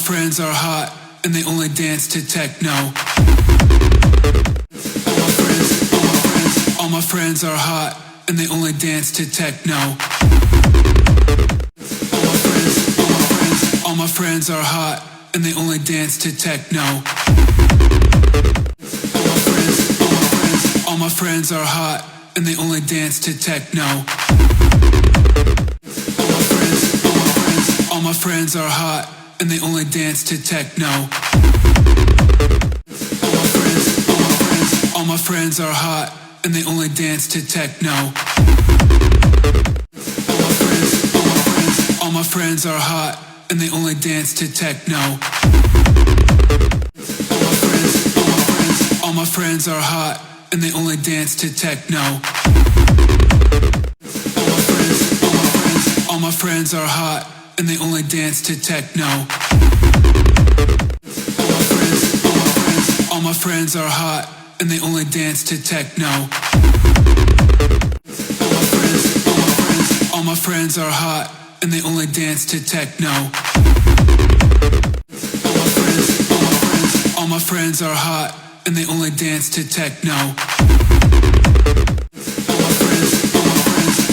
friends are hot and they only dance to techno. All my friends are hot and they only dance to techno. All my friends are hot and they only dance to techno. All my friends are hot and they only dance to techno. All my friends are hot and they only dance to techno. All my friends are hot and they only dance to techno. All my friends are hot and they only dance to techno. All my friends are hot and they only dance to techno. All my friends are hot and they only dance to techno. All my friends are hot and they only dance to techno. All my friends are hot and they only dance to techno. All my friends are hot and they only dance to techno.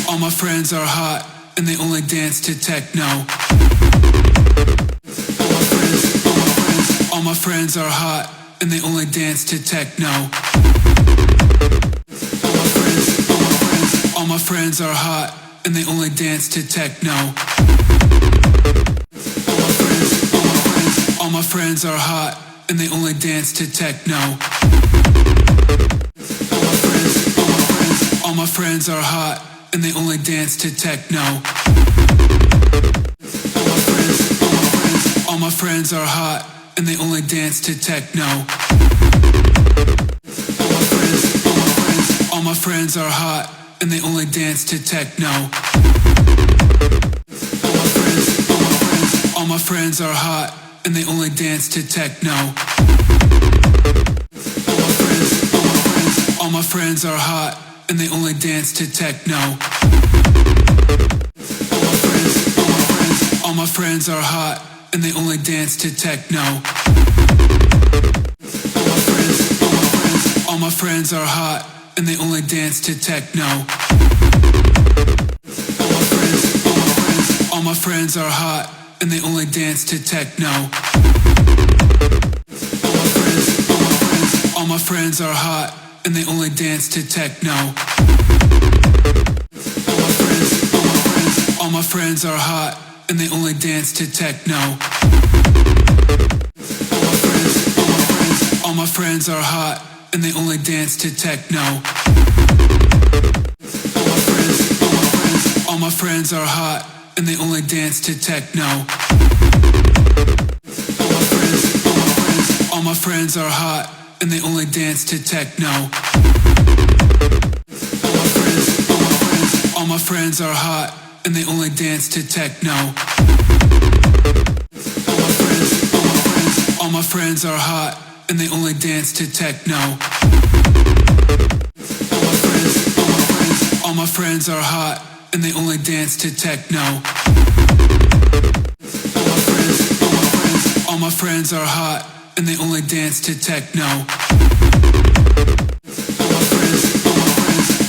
All my friends are hot and they only dance to techno. All my friends are hot and they only dance to techno. All my friends are hot and they only dance to techno. All my friends are hot and they only dance to techno. All my friends are hot and they only dance to techno. All my friends are hot and they only dance to techno. All my friends are hot and they only dance to techno. All my friends are hot and they only dance to techno. All my friends are hot and they only dance to techno. All my friends are hot and they only dance to techno. All my friends are hot and they only dance to techno. All my friends are hot and they only dance to techno. All my friends are hot and they only dance to techno. All my friends are hot and they only dance to techno. All my friends are hot and they only dance to techno. All my friends are hot and they only dance to techno. All my friends are hot and they only dance to techno. All my friends are hot and they only dance to techno. All my friends are hot and they only dance to techno. All my friends are hot and they only dance to techno. All my friends are hot and they only dance to techno.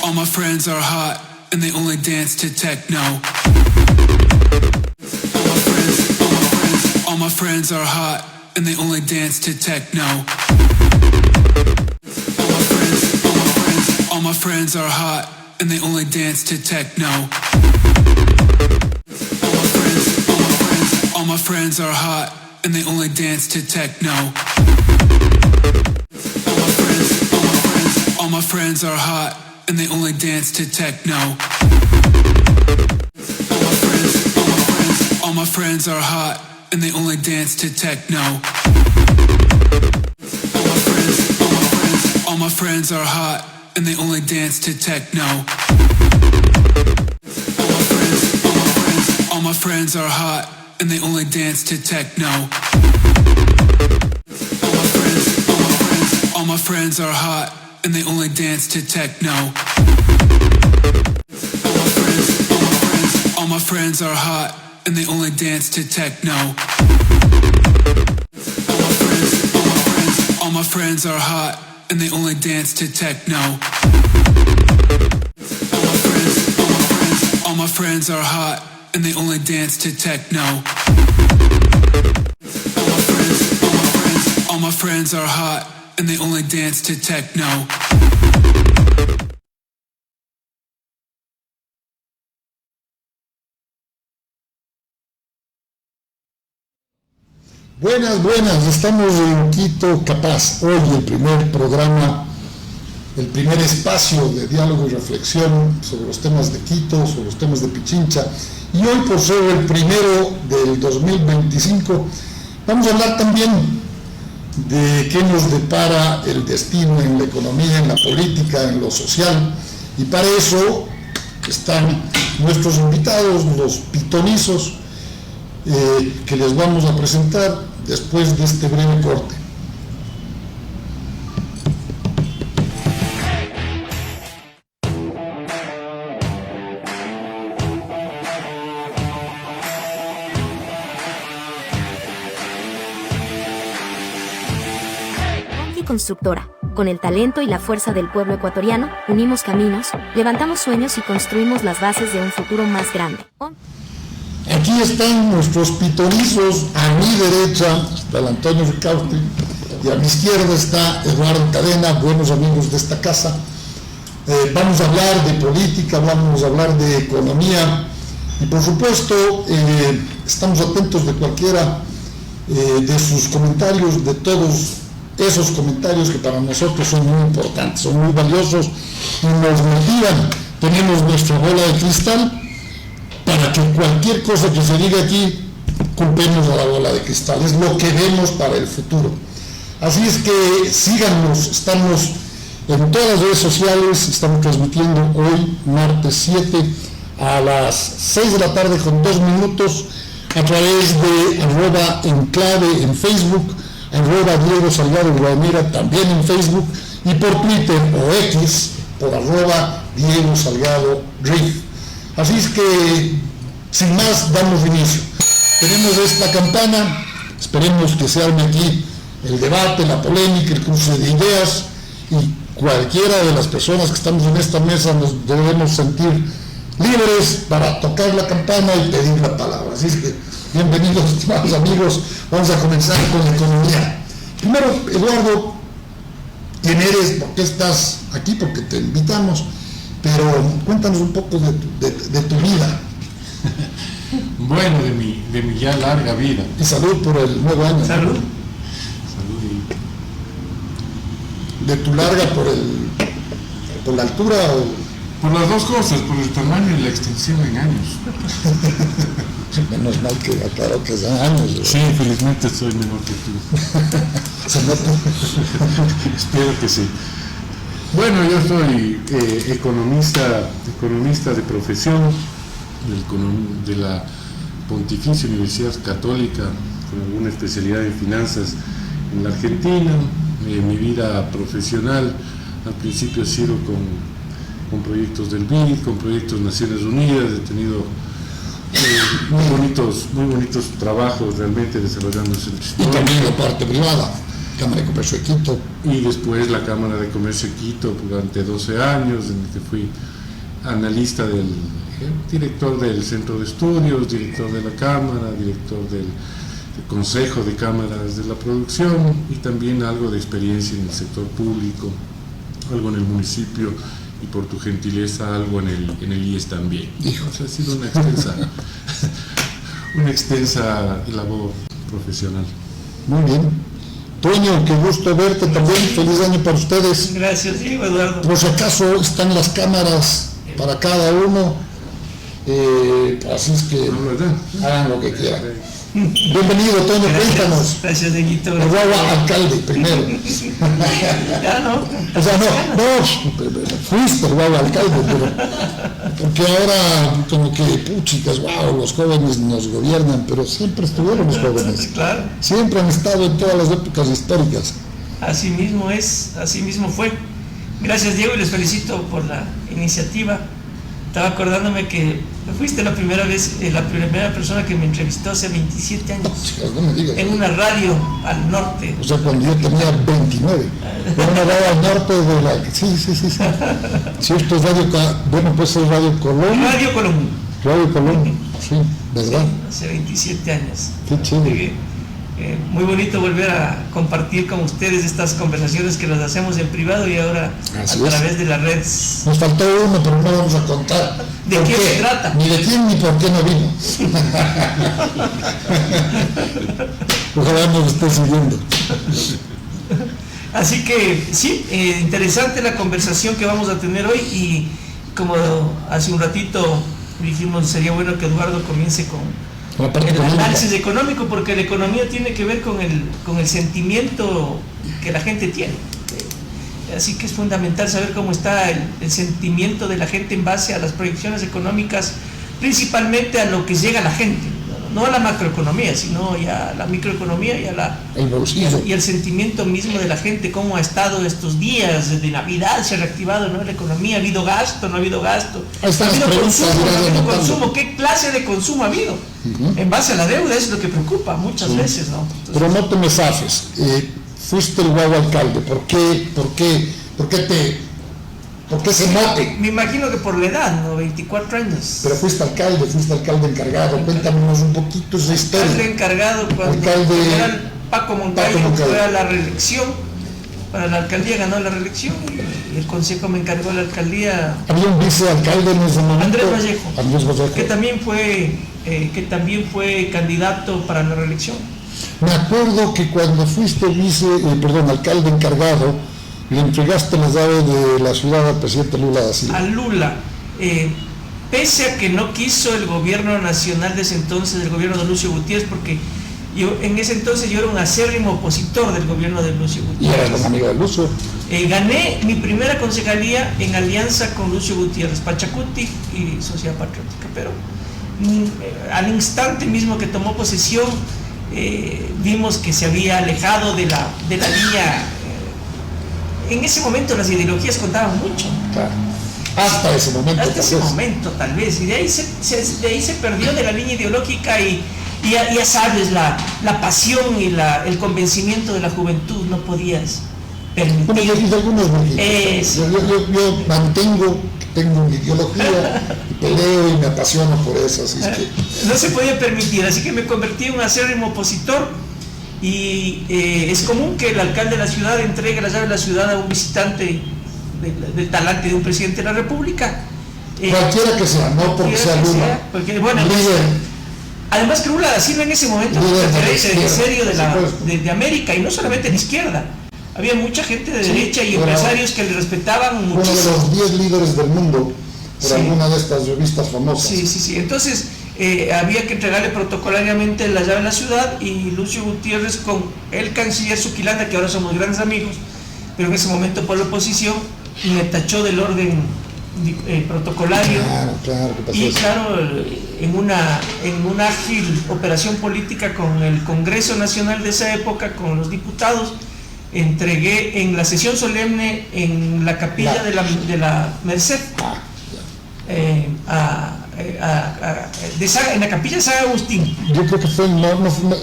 All my friends are hot and they only dance to techno. All my friends are hot and they only dance to techno. All my friends are hot and they only dance to techno. All my friends are hot and they only dance to techno. All my friends are hot and they only dance to techno. All my friends are hot and they only dance to techno. All my friends are hot and they only dance to techno. All my friends are hot and they only dance to techno. All my friends are hot and they only dance to techno. All my friends are hot and they only dance to techno. All my friends are hot, and they only dance to techno. All my friends are hot, and they only dance to techno. All my friends are hot, and they only dance to techno. Buenas, estamos en Quito Capaz, hoy el primer programa, el primer espacio de diálogo y reflexión sobre los temas de Quito, sobre los temas de Pichincha, y hoy por ser el primero del 2025, vamos a hablar también de qué nos depara el destino en la economía, en la política, en lo social, y para eso están nuestros invitados, los pitonizos, que les vamos a presentar después de este breve corte. Constructora. Con el talento y la fuerza del pueblo ecuatoriano, unimos caminos, levantamos sueños y construimos las bases de un futuro más grande. Aquí están nuestros pitonizos. A mi derecha está el Antonio Ricaurte y a mi izquierda está Eduardo Cadena, buenos amigos de esta casa. Vamos a hablar de política, vamos a hablar de economía y por supuesto estamos atentos de cualquiera de sus comentarios, de todos esos comentarios que para nosotros son muy importantes, son muy valiosos y nos motivan. Tenemos nuestra bola de cristal para que cualquier cosa que se diga aquí culpemos a la bola de cristal, es lo que vemos para el futuro. Así es que síganos, estamos en todas las redes sociales, estamos transmitiendo hoy, martes 7, a las 6 de la tarde con 2 minutos, a través de @enclave en Facebook, @Diego Salgado Guadamira también en Facebook, y por Twitter o X por @Diego Salgado Riff. Así es que, sin más, damos inicio. Tenemos esta campana, esperemos que se arme aquí el debate, la polémica, el cruce de ideas, y cualquiera de las personas que estamos en esta mesa nos debemos sentir libres para tocar la campana y pedir la palabra. Así es que, bienvenidos, estimados amigos, vamos a comenzar con la economía. Primero, Eduardo, ¿quién eres? ¿Por qué estás aquí? Porque te invitamos. Pero cuéntanos un poco de tu vida. Bueno, de mi ya larga vida. Y salud por el nuevo año. Salud. ¿No? Salud. De tu larga por la altura o... Por las dos cosas, por el tamaño y la extensión en años. Menos mal que aclaró que sean años. ¿Verdad? Sí, felizmente soy menor que tú. Se nota. Espero que sí. Bueno, yo soy economista de profesión de la Pontificia Universidad Católica, con alguna especialidad en finanzas en la Argentina. Mi vida profesional al principio ha sido con proyectos del BID, con proyectos Naciones Unidas. He tenido muy bonitos trabajos realmente desarrollándose en el Y también la parte privada. Cámara de Comercio de Quito. Y después la Cámara de Comercio de Quito durante 12 años, en el que fui analista director del Centro de Estudios, director de la Cámara, director del Consejo de Cámaras de la Producción, y también algo de experiencia en el sector público, algo en el municipio, y por tu gentileza algo en el IES también. O sea, ha sido una extensa labor profesional. Muy bien. Toño, qué gusto verte también, feliz año para ustedes. Gracias, Diego, Eduardo. Por si acaso están las cámaras para cada uno, así es que hagan lo que quieran. Bienvenido, Toño, cuéntanos. Gracias, Dieguito. El guagua alcalde primero. Ya no. O sea, no, fuiste el guagua alcalde, pero porque ahora como que puchicas, wow, los jóvenes nos gobiernan, pero siempre estuvieron los jóvenes. Claro. Siempre han estado en todas las épocas históricas. Así mismo es, así mismo fue. Gracias, Diego, y les felicito por la iniciativa Estaba acordándome que fuiste la primera persona que me entrevistó hace 27 años. Chicas, no me digas. En una radio al norte. O sea, cuando yo tenía 29. Era una radio al norte de la... Sí. Sí, esto es Radio... Bueno, pues es Radio Colón. Radio Colón. Radio Colón, sí, ¿verdad? Hace 27 años. Qué chévere. Muy bonito volver a compartir con ustedes estas conversaciones que las hacemos en privado y ahora Así a es. través de las redes. Nos faltó uno, pero no vamos a contar. ¿De ¿Por quién qué? se trata? Ni de quién ni por qué no vino. Ojalá nos esté siguiendo. Así que sí, interesante la conversación que vamos a tener hoy y como hace un ratito dijimos, sería bueno que Eduardo comience con La parte el económica. análisis económico, porque la economía tiene que ver con el sentimiento que la gente tiene. Así que es fundamental saber cómo está el sentimiento de la gente en base a las proyecciones económicas, principalmente a lo que llega a la gente, no a la macroeconomía, sino ya a la microeconomía y El bolsillo. y el sentimiento mismo de la gente, cómo ha estado estos días desde Navidad, se ha reactivado, ¿no?, la economía, ha habido gasto, no ha habido gasto, Ahí están ha las habido preguntas, consumo, no ha habido anotando. consumo, qué clase de consumo ha habido, en base a la deuda, es lo que preocupa muchas veces, ¿no? Entonces, Pero no te me zafes. Fuiste el nuevo alcalde. ¿Por qué se mote? me imagino que por la edad, ¿no? 24 años. Pero fuiste alcalde encargado. Cuéntanos un poquito esa Alcalde historia. encargado cuando Alcalde- el general Paco Moncayo Paco Moncayo. fue a la reelección, para la alcaldía ganó la reelección y el consejo me encargó la alcaldía, Había un vicealcalde en ese momento. Andrés Vallejo. Andrés Vallejo. que también fue candidato para la reelección. Me acuerdo que cuando fuiste alcalde encargado, le entregaste las llaves de la ciudad al presidente Lula da Silva. A Lula, pese a que no quiso el gobierno nacional de ese entonces, el gobierno de Lucio Gutiérrez, porque en ese entonces yo era un acérrimo opositor del gobierno de Lucio Y eras Gutiérrez. un amigo de Lucio. Gané mi primera concejalía en alianza con Lucio Gutiérrez, Pachacuti y Sociedad Patriótica, pero al instante mismo que tomó posesión vimos que se había alejado de la línea. En ese momento las ideologías contaban mucho, Claro. Hasta ese momento. hasta ese tal vez. momento tal vez, y de ahí se perdió de la línea ideológica y ya sabes, la pasión y el convencimiento de la juventud no podías Bueno, permitir. yo hice algunas Eso. yo mantengo que tengo mi ideología y peleo y me apasiono por eso, así es que No se podía permitir, así que me convertí en un acérrimo opositor y es común que el alcalde de la ciudad entregue la llave de la ciudad a un visitante del talante de un presidente de la República. cualquiera que sea, no porque sea Cualquiera que Lula, sea, porque, bueno, líder, además que Lula da Silva en ese momento fue Líder de la referencia en izquierda, serio por supuesto. de América, y no solamente de la izquierda. Había mucha gente de Sí, derecha y era empresarios que le respetaban uno de muchísimo. los 10 líderes del mundo por Sí. alguna de estas revistas famosas. Sí. Entonces había que entregarle protocolariamente la llave de la ciudad, y Lucio Gutiérrez con el canciller Zuquilanda, que ahora somos grandes amigos, pero en ese momento por la oposición, me tachó del orden protocolario. Claro, que pasó Y eso. claro, en una ágil operación política con el Congreso Nacional de esa época, con los diputados, entregué en la sesión solemne en la capilla de la Merced, en la capilla de San Agustín, Yo creo que fue,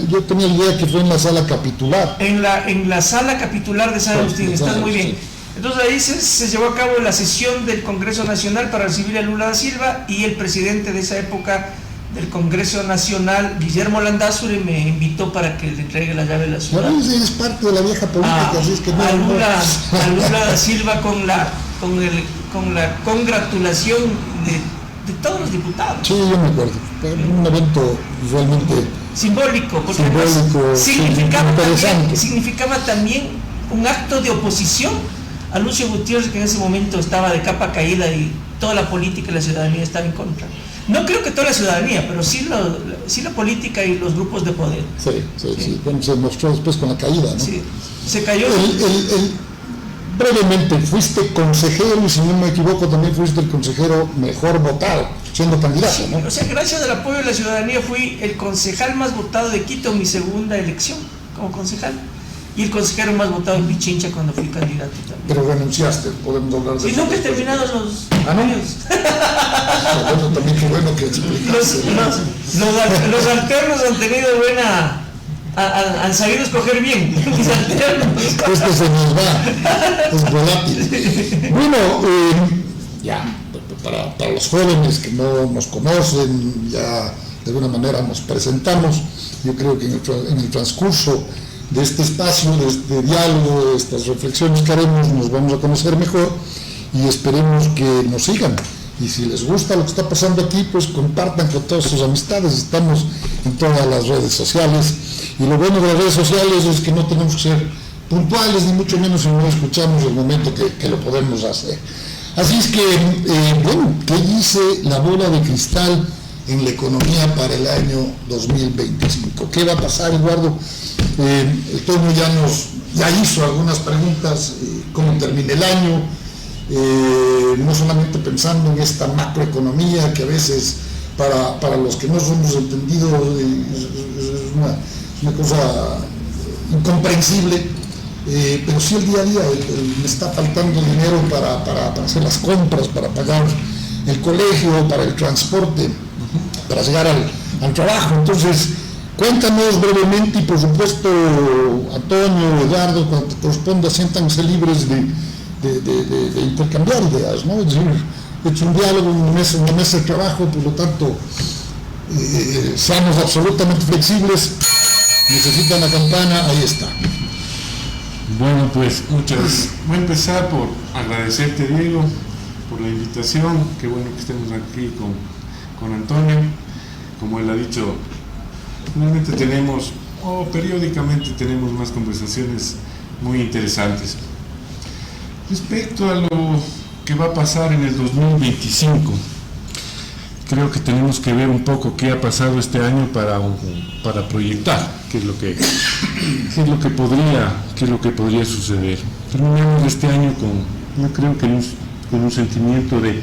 yo tenía la idea que fue en la sala capitular. en la sala capitular de San Agustín, Sí, estás muy bien. sí. Entonces ahí se llevó a cabo la sesión del Congreso Nacional para recibir a Lula da Silva, y el presidente de esa época del Congreso Nacional, Guillermo Landázuri, me invitó para que le entregue la llave de la ciudad. Ahora eres parte de la vieja política, así es que no. a Lula da Silva con la congratulación de todos los diputados. Sí, yo me acuerdo. Fue un evento realmente Simbólico, porque Simbólico, además interesante. significaba también un acto de oposición a Lucio Gutiérrez, que en ese momento estaba de capa caída y toda la política y la ciudadanía estaba en contra. No creo que toda la ciudadanía, pero sí la política y los grupos de poder. Sí. Bueno, se mostró después con la caída, ¿no? Sí, se cayó. Brevemente, fuiste consejero, y si no me equivoco, también fuiste el consejero mejor votado, siendo candidato, ¿no? O sea, gracias al apoyo de la ciudadanía fui el concejal más votado de Quito en mi segunda elección como concejal. y el consejero más votado en Pichincha cuando fui candidato también. Pero renunciaste, podemos hablar de Y eso. nunca he terminado los ¿Ah, no? años. Bueno, también qué bueno que explicaste. Los alternos han tenido buena. Han sabido escoger bien mis alternos. Esto se nos va, es volátil. Bueno, ya, para los jóvenes que no nos conocen, ya de alguna manera nos presentamos. Yo creo que en el transcurso de este espacio, de este diálogo, de estas reflexiones que haremos, nos vamos a conocer mejor y esperemos que nos sigan. Y si les gusta lo que está pasando aquí, pues compartan con todas sus amistades. Estamos en todas las redes sociales. Y lo bueno de las redes sociales es que no tenemos que ser puntuales, ni mucho menos si no escuchamos el momento que lo podemos hacer. Así es que, bueno, ¿qué dice la bola de cristal en la economía para el año 2025? ¿Qué va a pasar, Eduardo? Toño ya hizo algunas preguntas, cómo termina el año, no solamente pensando en esta macroeconomía que a veces para los que no somos entendidos es una cosa incomprensible, pero sí el día a día, me está faltando dinero para hacer las compras, para pagar el colegio, para el transporte, para llegar al trabajo. Entonces, cuéntanos brevemente y por supuesto, Antonio, Eduardo, cuando te corresponda, siéntanse libres de intercambiar ideas, ¿no? Es decir, he hecho un diálogo, una mesa de trabajo, por lo tanto, seamos absolutamente flexibles. Necesitan la campana, ahí está. Bueno, pues voy a empezar por agradecerte, Diego, por la invitación. Qué bueno que estemos aquí con Antonio. Como él ha dicho, realmente periódicamente tenemos más conversaciones muy interesantes. Respecto a lo que va a pasar en el 2025, creo que tenemos que ver un poco qué ha pasado este año para proyectar qué es lo que podría suceder. Terminamos este año yo creo que con un sentimiento de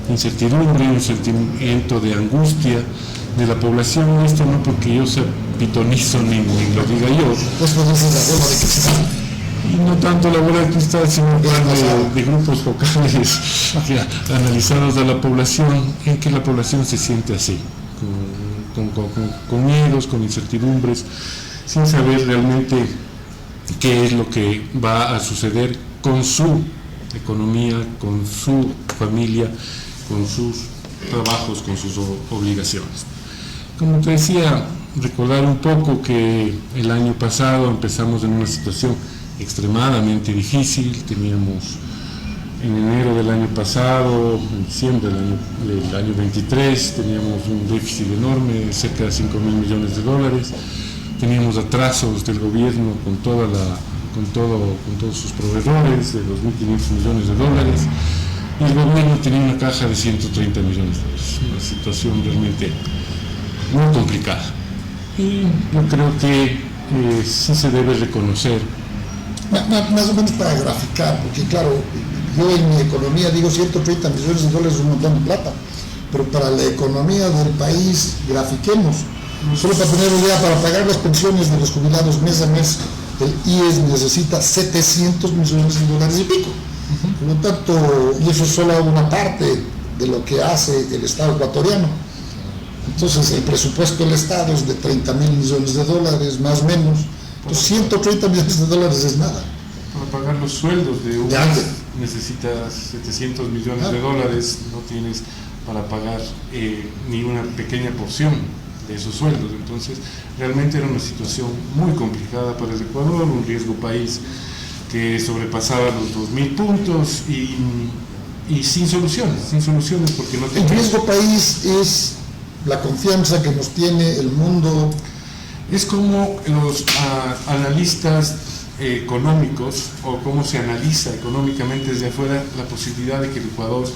incertidumbre, un sentimiento de angustia de la población. Esto no porque yo sea pitonizo ni lo diga yo. Esto dice la bola de cristal. Y no tanto la bola de cristal, sino de grupos focales analizados a la población, en que la población se siente así, con miedos, con incertidumbres, sin saber realmente qué es lo que va a suceder con su economía, con su familia, con sus trabajos, con sus obligaciones. Como te decía, recordar un poco que el año pasado empezamos en una situación extremadamente difícil. Teníamos en enero del año pasado, en diciembre del año 23, teníamos un déficit enorme, cerca de 5.000 millones de dólares. Teníamos atrasos del gobierno con todos sus proveedores de 2.500 millones de dólares, y el gobierno tenía una caja de 130 millones de dólares. Una situación realmente muy complicada. Y yo creo que sí se debe reconocer. Más o menos para graficar, porque claro, yo en mi economía digo 130 millones de dólares es un montón de plata, pero para la economía del país, grafiquemos. Solo para tener una idea, para pagar las pensiones de los jubilados mes a mes, el IES necesita 700 millones de dólares y pico. Por lo tanto, y eso es solo una parte de lo que hace el Estado ecuatoriano. Entonces, el presupuesto del Estado es de 30.000 millones de dólares, más o menos. Entonces, 130 millones de dólares es nada. Para pagar los sueldos de un mes necesitas 700 millones de dólares, no tienes para pagar ni una pequeña porción de esos sueldos. Entonces, realmente era una situación muy complicada para el Ecuador, un riesgo país que sobrepasaba los 2.000 puntos y sin soluciones porque no El riesgo país es la confianza que nos tiene el mundo. Es como los analistas económicos, o cómo se analiza económicamente desde afuera la posibilidad de que el Ecuador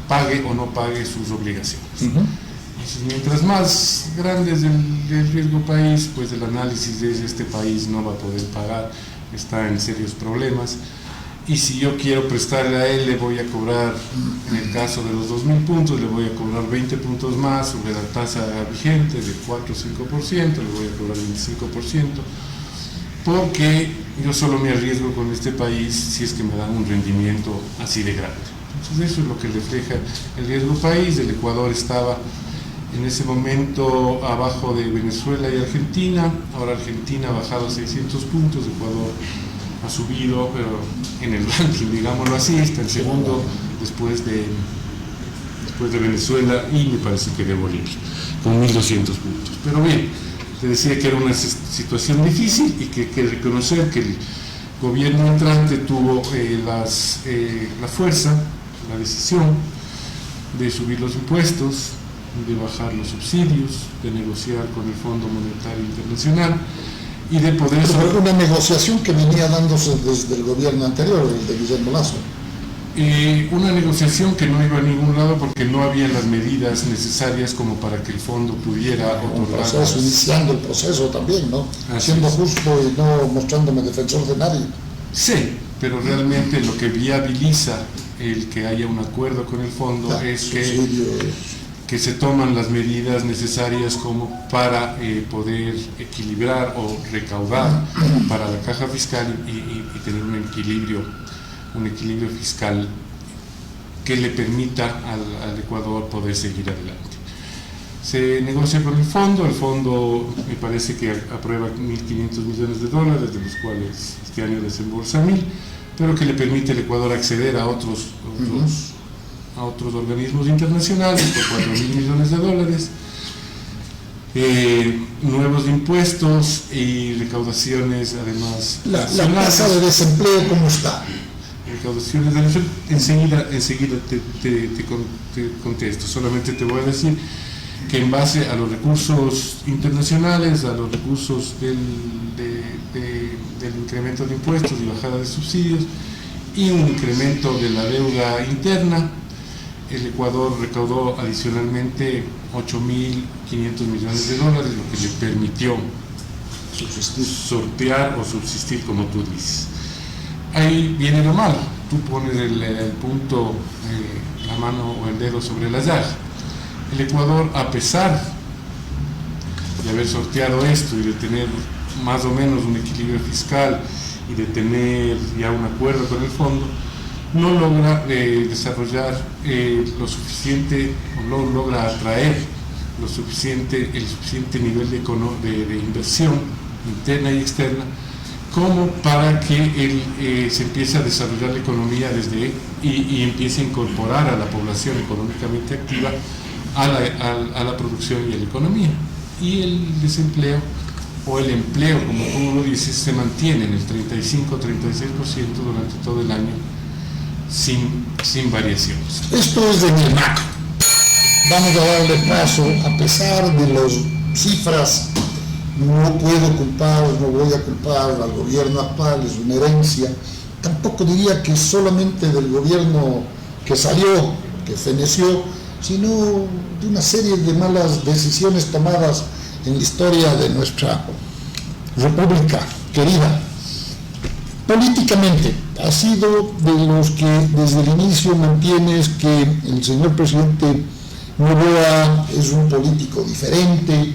pague o no pague sus obligaciones. Mientras más grande es el riesgo país, pues el análisis de este país no va a poder pagar, está en serios problemas, y si yo quiero prestarle a él, le voy a cobrar, en el caso de los 2.000 puntos, le voy a cobrar 20 puntos más sobre la tasa vigente de 4 o 5%, le voy a cobrar 25%, porque yo solo me arriesgo con este país si es que me dan un rendimiento así de grande. Entonces eso es lo que refleja el riesgo país. El Ecuador estaba en ese momento abajo de Venezuela y Argentina. Ahora Argentina ha bajado 600 puntos, Ecuador ha subido, pero en el ranking, digámoslo así, está en segundo después de Venezuela y me parece que de Bolivia, con 1.200 puntos. Pero bien, te decía que era una situación difícil y que hay que reconocer que el gobierno entrante tuvo la fuerza, la decisión de subir los impuestos, de bajar los subsidios, de negociar con el Fondo Monetario Internacional y de poder... Pero una negociación que venía dándose desde el gobierno anterior, el de Guillermo Lasso. Una negociación que no iba a ningún lado porque no había las medidas necesarias como para que el fondo pudiera otorgar. Iniciando el proceso también, ¿no? Siendo justo y no mostrándome defensor de nadie. Sí, pero realmente lo que viabiliza el que haya un acuerdo con el fondo es que se toman las medidas necesarias como para poder equilibrar o recaudar para la caja fiscal y tener un equilibrio fiscal que le permita al Ecuador poder seguir adelante. Se negocia con el fondo me parece que aprueba 1.500 millones de dólares, de los cuales este año desembolsa 1.000, pero que le permite al Ecuador acceder a otros organismos internacionales por 4.000 millones de dólares, nuevos impuestos y recaudaciones además. La tasa de desempleo, ¿cómo está? Recaudaciones de enseguida te contesto. Solamente te voy a decir que en base a los recursos internacionales, a los recursos del incremento de impuestos y bajada de subsidios y un incremento de la deuda interna, el Ecuador recaudó adicionalmente 8.500 millones de dólares, lo que le permitió sortear o subsistir, como tú dices. Ahí viene lo malo, tú pones el punto, la mano o el dedo sobre la llaga. El Ecuador, a pesar de haber sorteado esto y de tener más o menos un equilibrio fiscal y de tener ya un acuerdo con el fondo, no logra desarrollar lo suficiente, o no logra atraer el suficiente nivel de inversión interna y externa como para que se empiece a desarrollar la economía y empiece a incorporar a la población económicamente activa a la producción y a la economía. Y el desempleo o el empleo, como tú lo dices, se mantiene en el 35-36% durante todo el año sin variaciones. Esto es de mi macro. Vamos a darle paso, a pesar de las cifras. No puedo culpar, no voy a culpar al gobierno actual, es una herencia. Tampoco diría que solamente del gobierno que salió, que feneció, sino de una serie de malas decisiones tomadas en la historia de nuestra república querida. Políticamente, ha sido de los que desde el inicio mantienes que el señor presidente Noboa es un político diferente.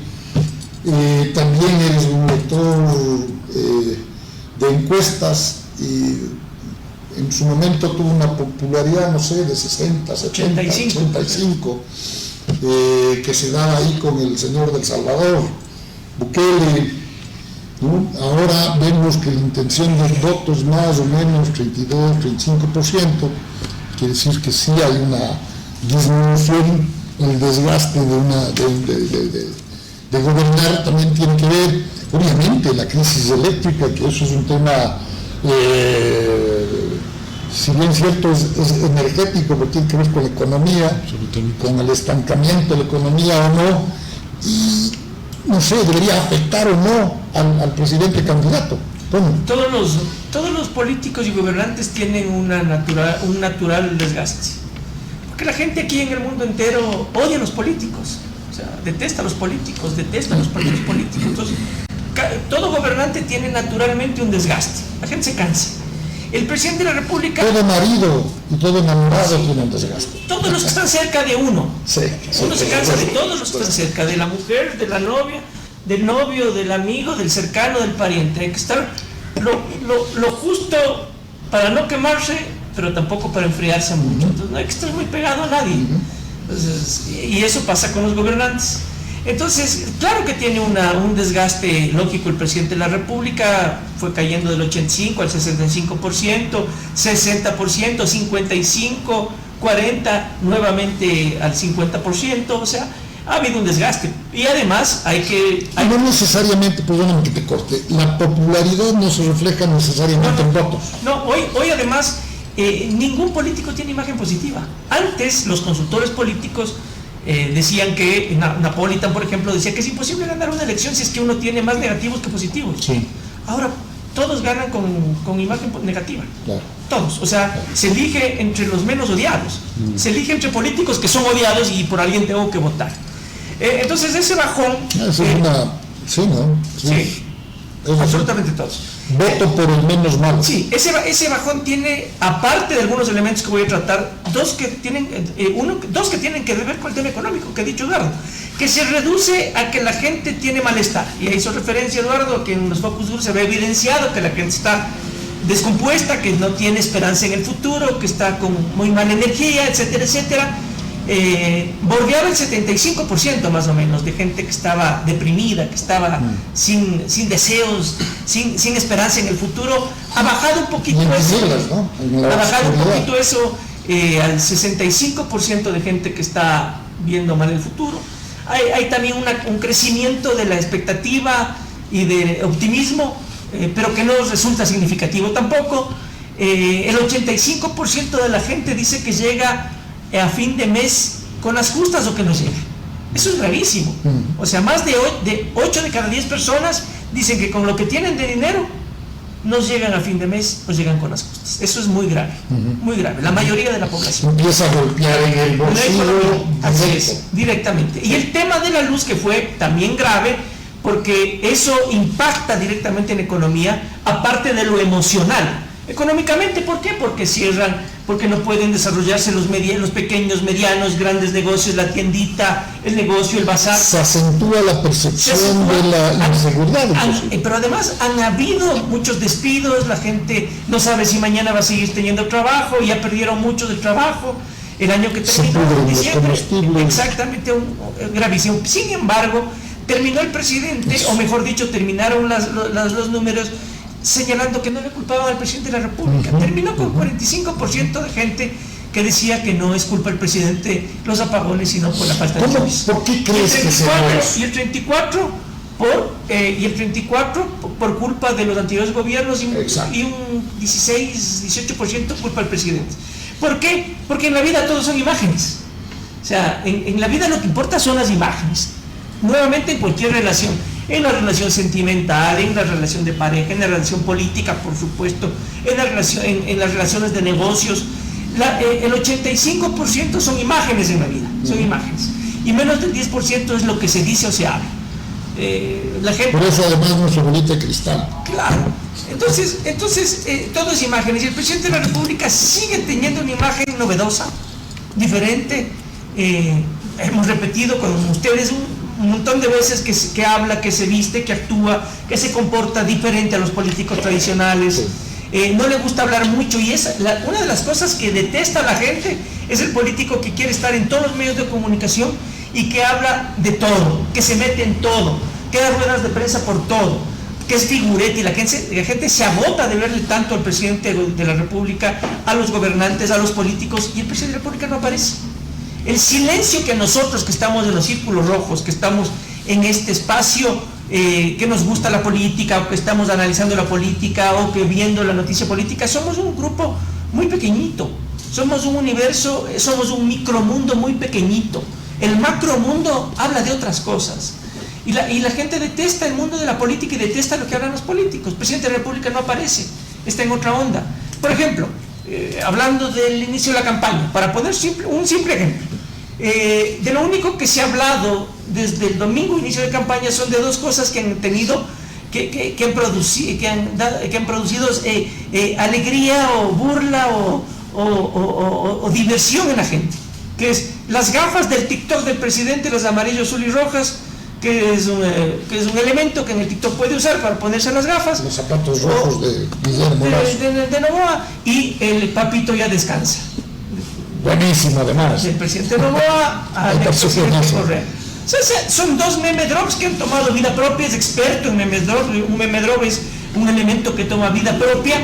También eres un lector de encuestas y en su momento tuvo una popularidad, no sé, de 60, 70, 85, que se daba ahí con el señor del Salvador, Bukele, ¿no? Ahora vemos que la intención de los votos más o menos 32, 35%, quiere decir que sí hay una disminución, el desgaste de gobernar también tiene que ver, obviamente, la crisis eléctrica, que eso es un tema, si bien cierto es energético, pero tiene que ver con la economía, con el estancamiento de la economía o no, y no sé, debería afectar o no al presidente candidato. ¿Cómo? Todos los políticos y gobernantes tienen un natural desgaste, porque la gente aquí en el mundo entero odia a los políticos. Detesta a los políticos, detesta a los partidos políticos. Entonces, todo gobernante tiene naturalmente un desgaste. La gente se cansa. El presidente de la República... Todo marido y todo enamorado tiene un desgaste. Todos los que están cerca de uno. Sí, uno se cansa de todos los que están cerca, de la mujer, de la novia, del novio, del amigo, del cercano, del pariente. Hay que estar lo justo para no quemarse, pero tampoco para enfriarse mucho. Entonces no hay que estar muy pegado a nadie. Entonces, y eso pasa con los gobernantes. Entonces, claro que tiene un desgaste lógico el presidente de la República, fue cayendo del 85 al 65%, 60%, 55%, 40%, nuevamente al 50%, o sea, ha habido un desgaste. Y además No necesariamente, perdóname que te corte, la popularidad no se refleja necesariamente en votos. No, hoy además ningún político tiene imagen positiva. Antes los consultores políticos decían que, Napolitan por ejemplo decía que es imposible ganar una elección si es que uno tiene más negativos que positivos. Sí. Ahora todos ganan con imagen negativa. Claro. Todos, o sea, se elige entre los menos odiados, se elige entre políticos que son odiados y por alguien tengo que votar. Entonces ese bajón... Esa es una... Sí, ¿no? Sí, absolutamente todos. Voto por el menos malo. Sí, ese bajón tiene, aparte de algunos elementos que voy a tratar, dos que tienen que ver con el tema económico, que ha dicho Eduardo, que se reduce a que la gente tiene malestar. Y ahí hizo referencia Eduardo, que en los focus group se ve evidenciado que la gente está descompuesta, que no tiene esperanza en el futuro, que está con muy mala energía, etcétera, etcétera. Bordeaba el 75% más o menos de gente que estaba deprimida, que estaba sin deseos, sin esperanza en el futuro. Ha bajado un poquito eso, ¿no? ha bajado un poquito eso al 65% de gente que está viendo mal el futuro. Hay también un crecimiento de la expectativa y de optimismo, pero que no resulta significativo tampoco. El 85% de la gente dice que llega a fin de mes con las justas o que no llega. Eso es gravísimo. O sea, más de 8 de cada 10 personas dicen que con lo que tienen de dinero no llegan a fin de mes o llegan con las justas. Eso es muy grave, muy grave. La mayoría de la población empieza a golpear en el bolsillo. Así es, directamente. Y el tema de la luz, que fue también grave, porque eso impacta directamente en la economía, aparte de lo emocional. Económicamente, ¿por qué? Porque cierran, porque no pueden desarrollarse los pequeños, medianos, grandes negocios, la tiendita, el negocio, el bazar. Se acentúa la percepción de la inseguridad. Pero además han habido muchos despidos, la gente no sabe si mañana va a seguir teniendo trabajo, ya perdieron mucho del trabajo. El año que terminó, en diciembre, exactamente, gravísimo. Sin embargo, terminó el presidente, o mejor dicho, terminaron los números, señalando que no le culpaban al presidente de la República. Terminó con 45% de gente que decía que no es culpa del presidente los apagones, sino por la falta de lluvias. ¿Por qué crees que se da eso? Y el 34% por culpa de los anteriores gobiernos y un 16-18% culpa del presidente. ¿Por qué? Porque en la vida todos son imágenes. O sea, en la vida lo que importa son las imágenes. Nuevamente, en cualquier relación, en la relación sentimental, en la relación de pareja, en la relación política, por supuesto, en las relaciones de negocios, el 85% son imágenes en la vida, son imágenes, y menos del 10% es lo que se dice o se habla. La gente, por eso además nuestra bolita de cristal. Claro. Entonces todo es imágenes, y el presidente de la República sigue teniendo una imagen novedosa, diferente. Hemos repetido con ustedes un montón de veces que habla, que se viste, que actúa, que se comporta diferente a los políticos tradicionales. No le gusta hablar mucho, y una de las cosas que detesta a la gente es el político que quiere estar en todos los medios de comunicación y que habla de todo, que se mete en todo, que da ruedas de prensa por todo, que es figurete, y la gente se agota de verle tanto al presidente de la República, a los gobernantes, a los políticos, y el presidente de la República no aparece. El silencio que nosotros, que estamos en los círculos rojos, que estamos en este espacio, que nos gusta la política, o que estamos analizando la política, o que viendo la noticia política, somos un grupo muy pequeñito, somos un universo, somos un micromundo muy pequeñito. El macromundo habla de otras cosas, y la gente detesta el mundo de la política y detesta lo que hablan los políticos. El presidente de la República no aparece, está en otra onda. Por ejemplo, hablando del inicio de la campaña, para poner un simple ejemplo, de lo único que se ha hablado desde el domingo inicio de campaña son de dos cosas que han tenido, que han producido alegría o burla o diversión en la gente, que es las gafas del TikTok del presidente, las amarillo, azul y rojas, que es un elemento que en el TikTok puede usar para ponerse las gafas. Los zapatos rojos de Guillermo Lazo. De Noboa, y el papito ya descansa. Buenísimo, además. El presidente Noboa al presidente Correa. O sea, son dos meme drops que han tomado vida propia. Es experto en meme drop. Un meme drop es un elemento que toma vida propia,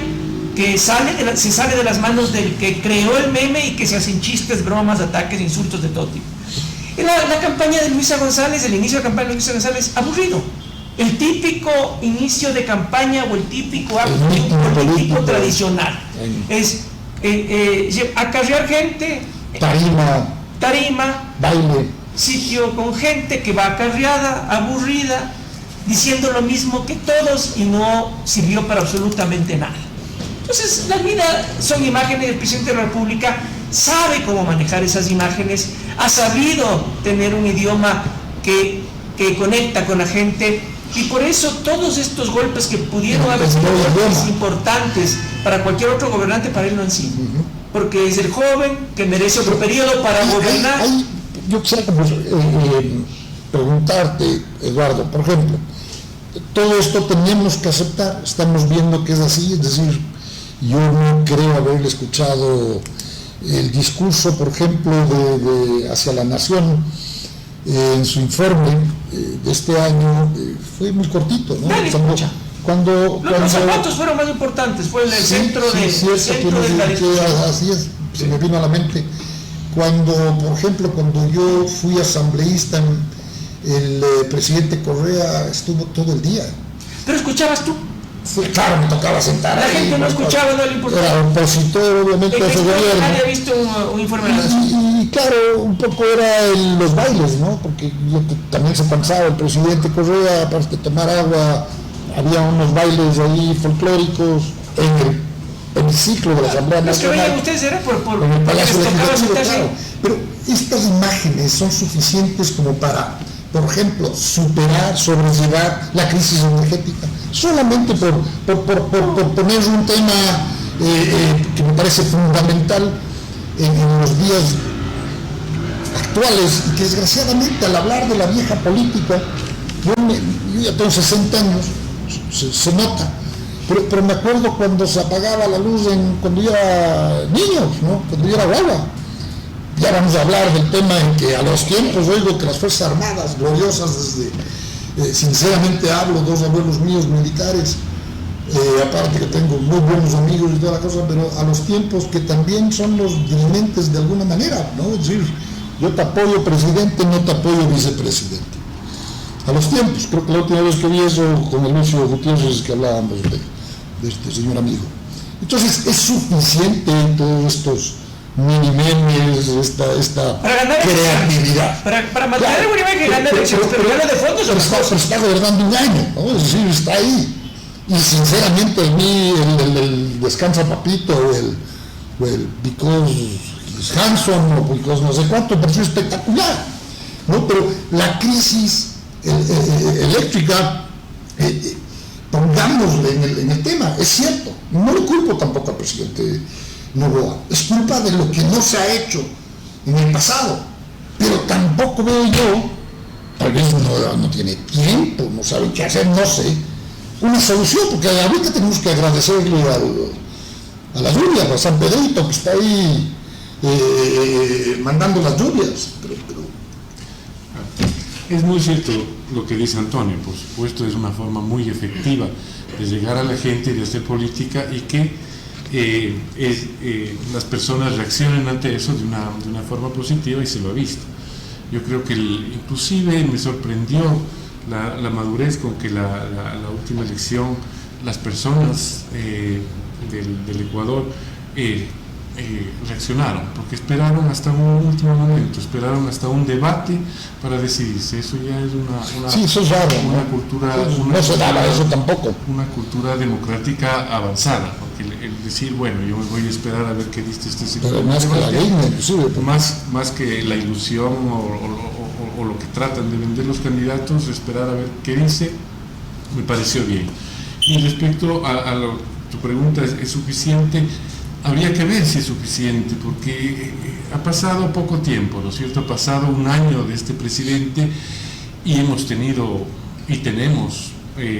que se sale de las manos del que creó el meme y que se hacen chistes, bromas, ataques, insultos de todo tipo. La campaña de Luisa González, el inicio de la campaña de Luisa González, aburrido. El típico inicio de campaña o el típico acto político tradicional. Es acarrear gente, tarima, baile, sitio con gente que va acarreada, aburrida, diciendo lo mismo que todos y no sirvió para absolutamente nada. Entonces, la vida son imágenes. El presidente de la República sabe cómo manejar esas imágenes, ha sabido tener un idioma que conecta con la gente, y por eso todos estos golpes que pudieron haber sido golpes importantes para cualquier otro gobernante, para él no han sido. Porque es el joven que merece otro periodo para gobernar. Yo quisiera preguntarte, Eduardo, por ejemplo, todo esto tenemos que aceptar, estamos viendo que es así, es decir, yo no creo haberle escuchado el discurso, por ejemplo, de hacia la Nación en su informe de este año, fue muy cortito, ¿no? Los zapatos fueron más importantes, fue el centro del así es, se me vino a la mente. Por ejemplo, cuando yo fui asambleísta, el presidente Correa estuvo todo el día. ¿Pero escuchabas tú? Sí, claro, me tocaba sentar la ahí. La gente no escuchaba, no le importaba. Era opositor, obviamente, a ese gobierno. Nadie había visto un informe de la Nación. Y claro, un poco era los bailes, ¿no? Porque también se cansaba el presidente Correa, aparte de tomar agua, había unos bailes ahí folclóricos en el ciclo de la Asamblea Nacional. Los que veían ustedes era por en el Palacio les tocaba Legislativo, sentarse. claro. Pero estas imágenes son suficientes como para, por ejemplo, sobrellevar la crisis energética. Solamente por poner un tema que me parece fundamental en los días actuales, y que desgraciadamente al hablar de la vieja política, yo ya tengo 60 años, se nota, pero me acuerdo cuando se apagaba la luz cuando yo era niño, ¿no? Cuando yo era guagua. Ya vamos a hablar del tema en que a los tiempos oigo que las Fuerzas Armadas, gloriosas sinceramente hablo, dos abuelos míos militares, aparte que tengo muy buenos amigos y toda la cosa, pero a los tiempos que también son los dirimentes de alguna manera, ¿no? Es decir, yo te apoyo presidente, no te apoyo vicepresidente. A los tiempos, creo que la última vez que vi eso con el Lucio Gutiérrez, que hablábamos de este señor amigo. Entonces, es suficiente todos estos mini memes, esta creatividad. Para mantener el Uribe que gana elecciones, pero gana de fondo. Pero está gobernando un año, ¿no? Es decir, está ahí. Y sinceramente a mí el Descansa Papito o el Because Hanson o Because no sé cuánto, me pareció espectacular, ¿no? Pero la crisis eléctrica, pongámosle en el tema, es cierto, no le culpo tampoco al presidente Noboa, es culpa de lo que no se ha hecho en el pasado, pero tampoco veo yo, tal vez no tiene tiempo, no sabe qué hacer, no sé, una solución, porque ahorita tenemos que agradecerle a las lluvias, a San Pedrito que está ahí mandando las lluvias, pero es muy cierto lo que dice Antonio, por supuesto es una forma muy efectiva de llegar a la gente y de hacer política, y que las personas reaccionen ante eso de una forma positiva, y se lo ha visto. Yo creo que inclusive me sorprendió la madurez con que la última elección las personas del Ecuador reaccionaron, porque esperaron hasta un último momento, esperaron hasta un debate para decidirse. Eso ya es sí, eso es raro, una cultura, no se daba eso tampoco, una cultura democrática avanzada, porque el decir, bueno, yo me voy a esperar a ver qué dice este señor, pero más que la ley, inclusive, más que la ilusión o lo que tratan de vender los candidatos, esperar a ver qué dice, me pareció bien. Y respecto a tu pregunta, ¿es suficiente? Habría que ver si es suficiente, porque ha pasado poco tiempo, ¿no es cierto? Ha pasado un año de este presidente, y hemos tenido y tenemos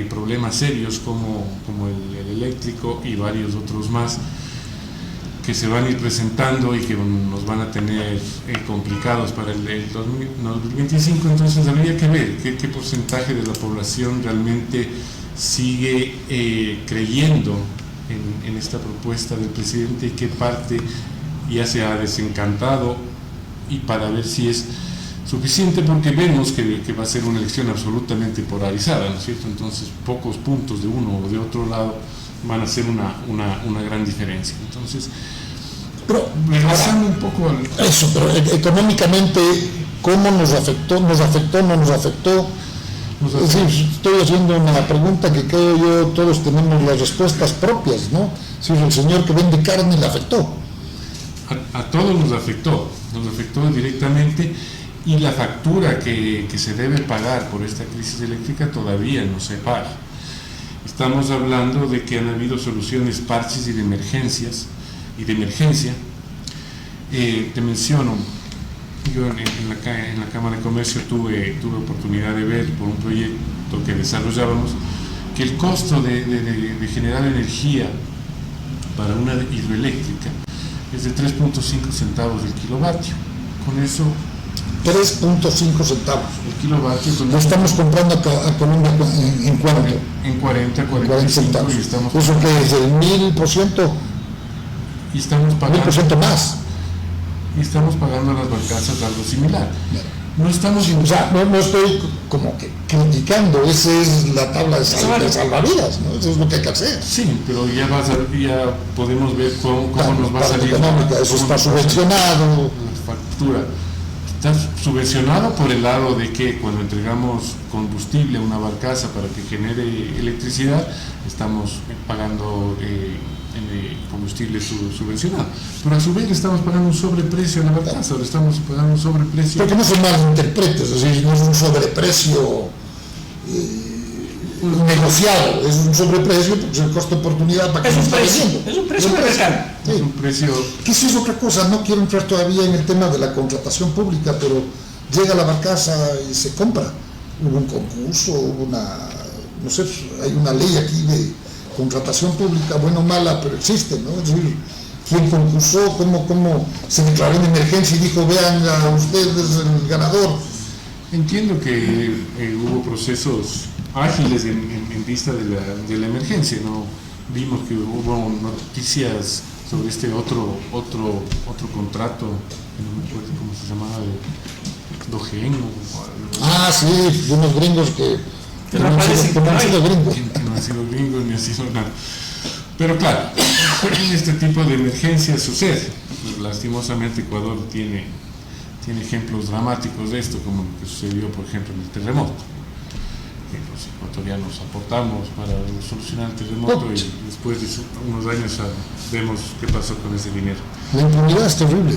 problemas serios como el eléctrico y varios otros más que se van a ir presentando y que nos van a tener complicados para el 2025. Entonces habría que ver qué porcentaje de la población realmente sigue creyendo en esta propuesta del presidente y qué parte ya se ha desencantado, y para ver si es suficiente, porque vemos que va a ser una elección absolutamente polarizada, ¿no es cierto? Entonces pocos puntos de uno o de otro lado van a ser una gran diferencia. Entonces, pero regresando un poco al... Eso, pero económicamente, ¿cómo nos afectó? ¿Nos afectó? ¿No nos afectó? Es decir, estoy haciendo una pregunta que creo yo todos tenemos las respuestas propias, ¿no? Si el señor que vende carne le afectó. A todos nos afectó directamente, y la factura que se debe pagar por esta crisis eléctrica todavía no se paga. Estamos hablando de que han habido soluciones parches y de emergencia. Te menciono, yo en la Cámara de Comercio tuve oportunidad de ver por un proyecto que desarrollábamos que el costo de generar energía para una hidroeléctrica es de 3.5 centavos el kilovatio. Con eso 3.5 centavos. el kilovatio. Lo estamos comprando a Colombia en cuánto? En 40, 40 45 centavos. y estamos ¿Eso que es el 1000%? y estamos pagando 1000% más. y estamos pagando a las barcazas algo similar. No estamos O sea, no estoy como que criticando, esa es la tabla de salvavidas, ¿no? Eso es lo que hay que hacer. Sí, pero ya podemos ver cómo nos va a Parte salir económica, eso está subvencionado. la factura. Está subvencionado por el lado de que cuando entregamos combustible a una barcaza para que genere electricidad, estamos pagando combustible subvencionado. Pero a su vez estamos pagando un sobreprecio a la barcaza, le estamos pagando un sobreprecio. Porque no se malinterprete, es decir, no es un sobreprecio negociado, es un sobreprecio porque es el costo de oportunidad para que Es nos un está precio, vendiendo. es un precio de mercado. Es un precio. Que eso es otra cosa, no quiero entrar todavía en el tema de la contratación pública, pero llega la barcaza y se compra. Hubo un concurso, no sé, hay una ley aquí de contratación pública, buena o mala, pero existe, ¿no? Es decir, ¿quién concursó? ¿Cómo se declaró en emergencia y dijo, vean a ustedes el ganador? Entiendo que hubo procesos ágiles en vista de la emergencia, ¿no? Vimos que hubo noticias sobre este otro contrato, que no me acuerdo cómo se llamaba, de Dogen Ah, sí, de unos gringos que no han sido gringos. que no han sido gringos ni ha sido nada. Pero claro, este tipo de emergencias sucede. Lastimosamente Ecuador tiene ejemplos dramáticos de esto, como lo que sucedió, por ejemplo, en el terremoto. Que los ecuatorianos aportamos para solucionar el terremoto y después de unos años vemos qué pasó con ese dinero. La impunidad es terrible.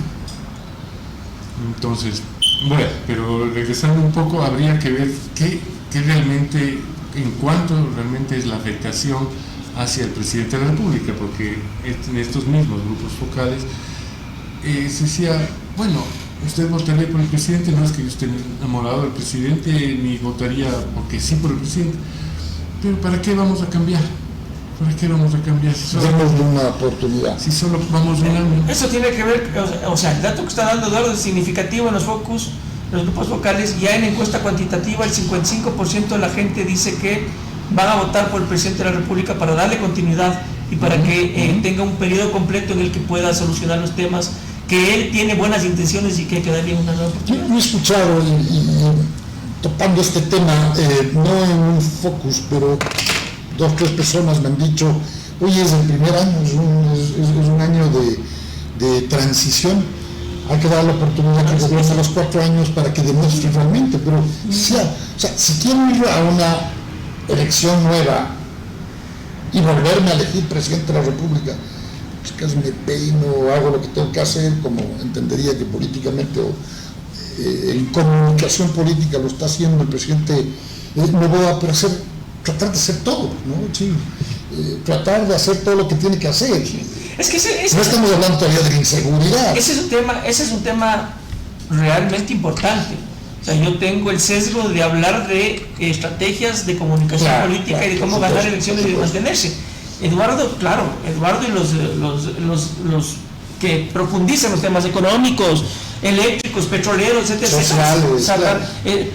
Entonces, bueno, pero regresando un poco, habría que ver qué realmente, en cuánto realmente es la afectación hacia el presidente de la República, porque en estos mismos grupos focales se decía, bueno, usted votaría por el presidente, no es que yo esté enamorado del presidente ni votaría porque sí por el presidente, pero ¿para qué vamos a cambiar? ¿Para qué vamos a cambiar? Démosle una oportunidad. Si solo vamos un año. Eso tiene que ver, o sea, el dato que está dando Eduardo es significativo en los focus, los grupos focales. Ya en encuesta cuantitativa el 55% de la gente dice que van a votar por el presidente de la República para darle continuidad y para que tenga un periodo completo en el que pueda solucionar los temas, que él tiene buenas intenciones y que hay que darle una nueva oportunidad. Yo he escuchado, y topando este tema, no en un focus, pero 2 o 3 personas me han dicho, oye, es el primer año, es un año de transición, hay que dar la oportunidad que gobierne a los 4 años para que demuestre realmente, pero o sea, si quiero ir a una elección nueva y volverme a elegir presidente de la República, pues que me peino, hago lo que tengo que hacer, como entendería que políticamente o en comunicación política lo está haciendo el presidente, no voy a tratar de hacer todo, ¿no? Sí, tratar de hacer todo lo que tiene que hacer. Es que no estamos hablando todavía de la inseguridad. Ese es un tema realmente importante, O sea, yo tengo el sesgo de hablar de estrategias de comunicación política y de cómo ganar elecciones y de mantenerse. Eduardo y los que profundizan los temas económicos, eléctricos, petroleros, etcétera,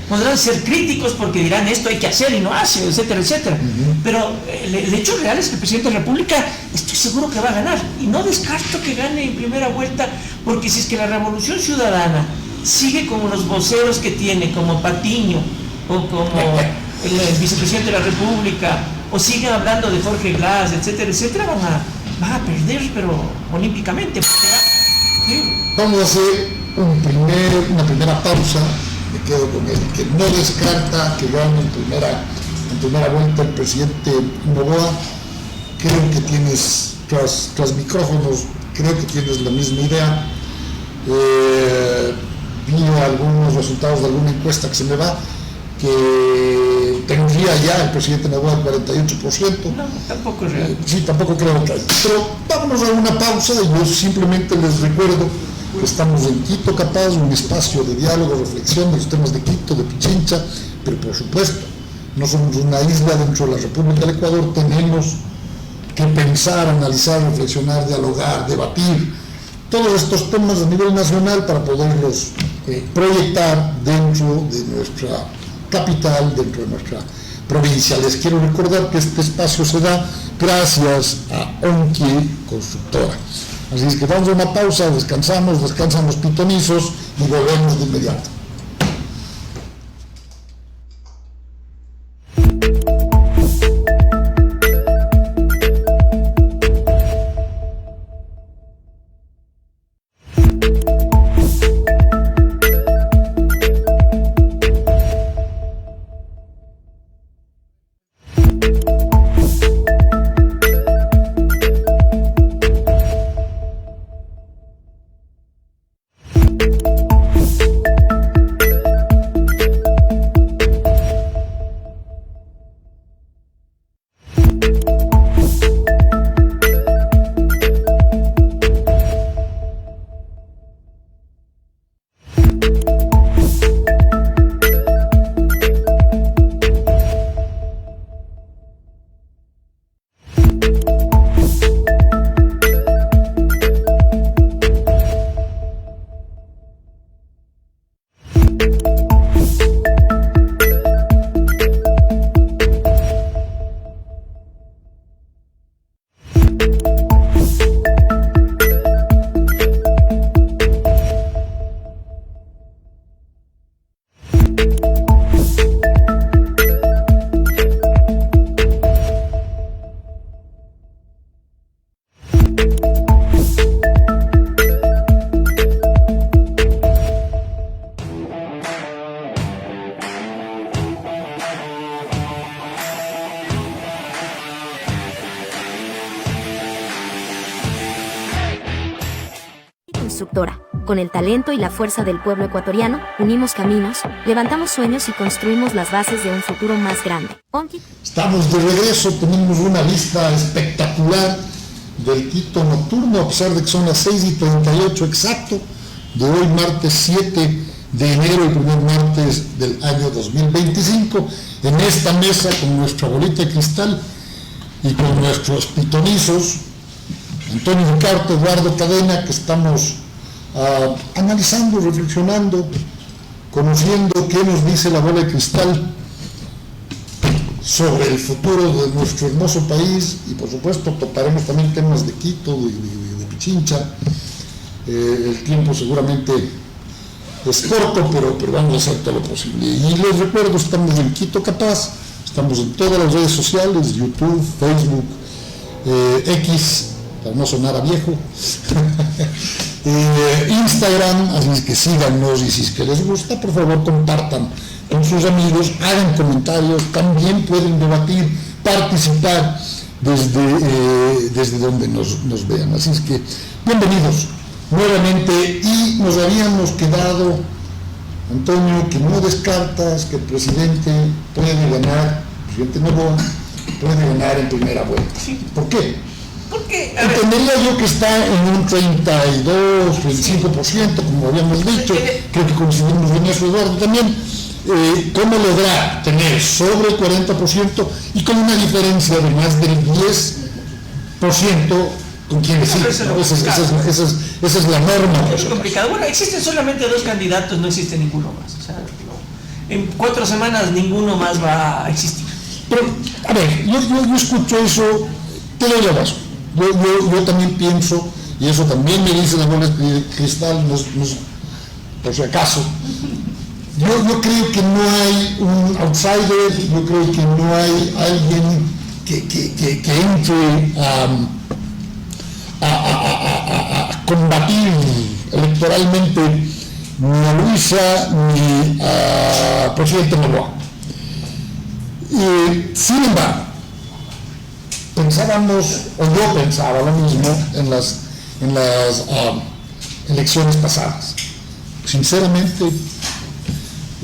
podrán ser críticos porque dirán esto hay que hacer y no hace, etcétera, etcétera. Pero el hecho real es que el presidente de la República estoy seguro que va a ganar y no descarto que gane en primera vuelta, porque si es que la Revolución Ciudadana sigue como los voceros que tiene, como Patiño o como el vicepresidente de la República, o siguen hablando de Jorge Glass, etcétera, etcétera, van a perder, pero olímpicamente. Vamos a hacer una primera pausa. Me quedo con el que no descarta que gane en primera vuelta el presidente Noboa. Creo que tienes, tras micrófonos, creo que tienes la misma idea. Vi algunos resultados de alguna encuesta que se me va, que tendría ya el presidente Noboa el 48%. No, tampoco es real. Sí, tampoco creo que hay. Pero vámonos a una pausa y yo simplemente les recuerdo que estamos en Quito Capaz, un espacio de diálogo, reflexión de los temas de Quito, de Pichincha, pero por supuesto, no somos una isla dentro de la República del Ecuador, tenemos que pensar, analizar, reflexionar, dialogar, debatir todos estos temas a nivel nacional para poderlos proyectar dentro de nuestra capital, dentro de nuestra provincia. Les quiero recordar que este espacio se da gracias a Onki Constructora. Así es que vamos a una pausa, descansan los pitonizos y volvemos de inmediato. Constructora. Con el talento y la fuerza del pueblo ecuatoriano, unimos caminos, levantamos sueños y construimos las bases de un futuro más grande. Estamos de regreso, tenemos una vista espectacular del Quito nocturno, a pesar de que son las 6:38 exacto, de hoy martes 7 de enero, el primer martes del año 2025, en esta mesa con nuestra bolita de cristal y con nuestros pitonizos, Antonio Ricardo, Eduardo Cadena, que estamos analizando, reflexionando, conociendo qué nos dice la bola de cristal sobre el futuro de nuestro hermoso país, y por supuesto tocaremos también temas de Quito, de Pichincha. El tiempo seguramente es corto, pero vamos a hacer todo lo posible. Y les recuerdo, estamos en Quito Capaz, estamos en todas las redes sociales, YouTube, Facebook, X, para no sonar a viejo, Instagram, así es que síganos, y si es que les gusta, por favor compartan con sus amigos, hagan comentarios, también pueden debatir, participar desde donde nos vean. Así es que bienvenidos nuevamente, y nos habíamos quedado, Antonio, que no descartas que el presidente puede ganar, el presidente Noboa puede ganar en primera vuelta. Sí. ¿Por qué? ¿Por que, a ver, entendería yo que está en un 32, 25%, como habíamos dicho, creo que coincidimos en eso, Eduardo, también. ¿Cómo lograr tener sobre el 40% y con una diferencia de más del 10% con quienes sí? ¿No? Esa es la norma. Es complicado. Bueno, existen solamente 2 candidatos, no existe ninguno más. O sea, en 4 semanas ninguno más va a existir. Pero, a ver, yo escucho eso, te doy la razón. Yo también pienso, y eso también me dice la bola de cristal, por si acaso. Yo creo que no hay un outsider, yo creo que no hay alguien que entre a combatir electoralmente ni a Luisa ni a presidente Noboa. Sin embargo, yo pensaba lo mismo en las elecciones pasadas. Sinceramente,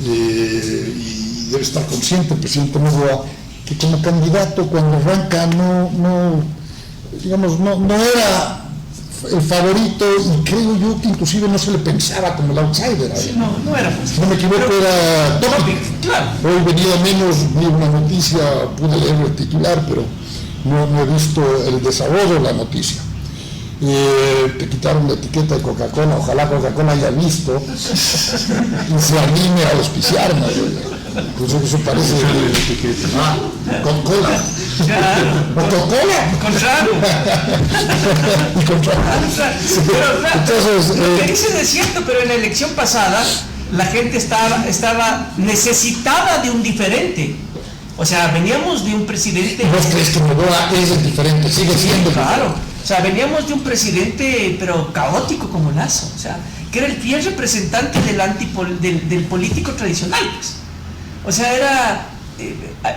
y debe estar consciente el presidente Noboa que como candidato cuando arranca no era el favorito, y creo yo que inclusive no se le pensaba como el outsider. Sí, no era posible. Si no me equivoco, era Topic. Claro. Hoy venía menos, vi una noticia, pude leer el titular, pero no he visto el desarrollo de la noticia. Te quitaron la etiqueta de Coca-Cola, ojalá Coca-Cola haya visto y se anime a auspiciarme. Pues eso parece con cola. Claro. ¿O con cola? Contrario. Y con Pero claro, entonces, lo que dices es cierto, pero en la elección pasada la gente estaba necesitada de un diferente. O sea, veníamos de un presidente. ¿Vos crees que Noboa es el diferente? Sigue siendo. Claro. O sea, veníamos de un presidente, pero caótico como Lazo. O sea, que era el fiel representante del político tradicional, pues. O sea, era.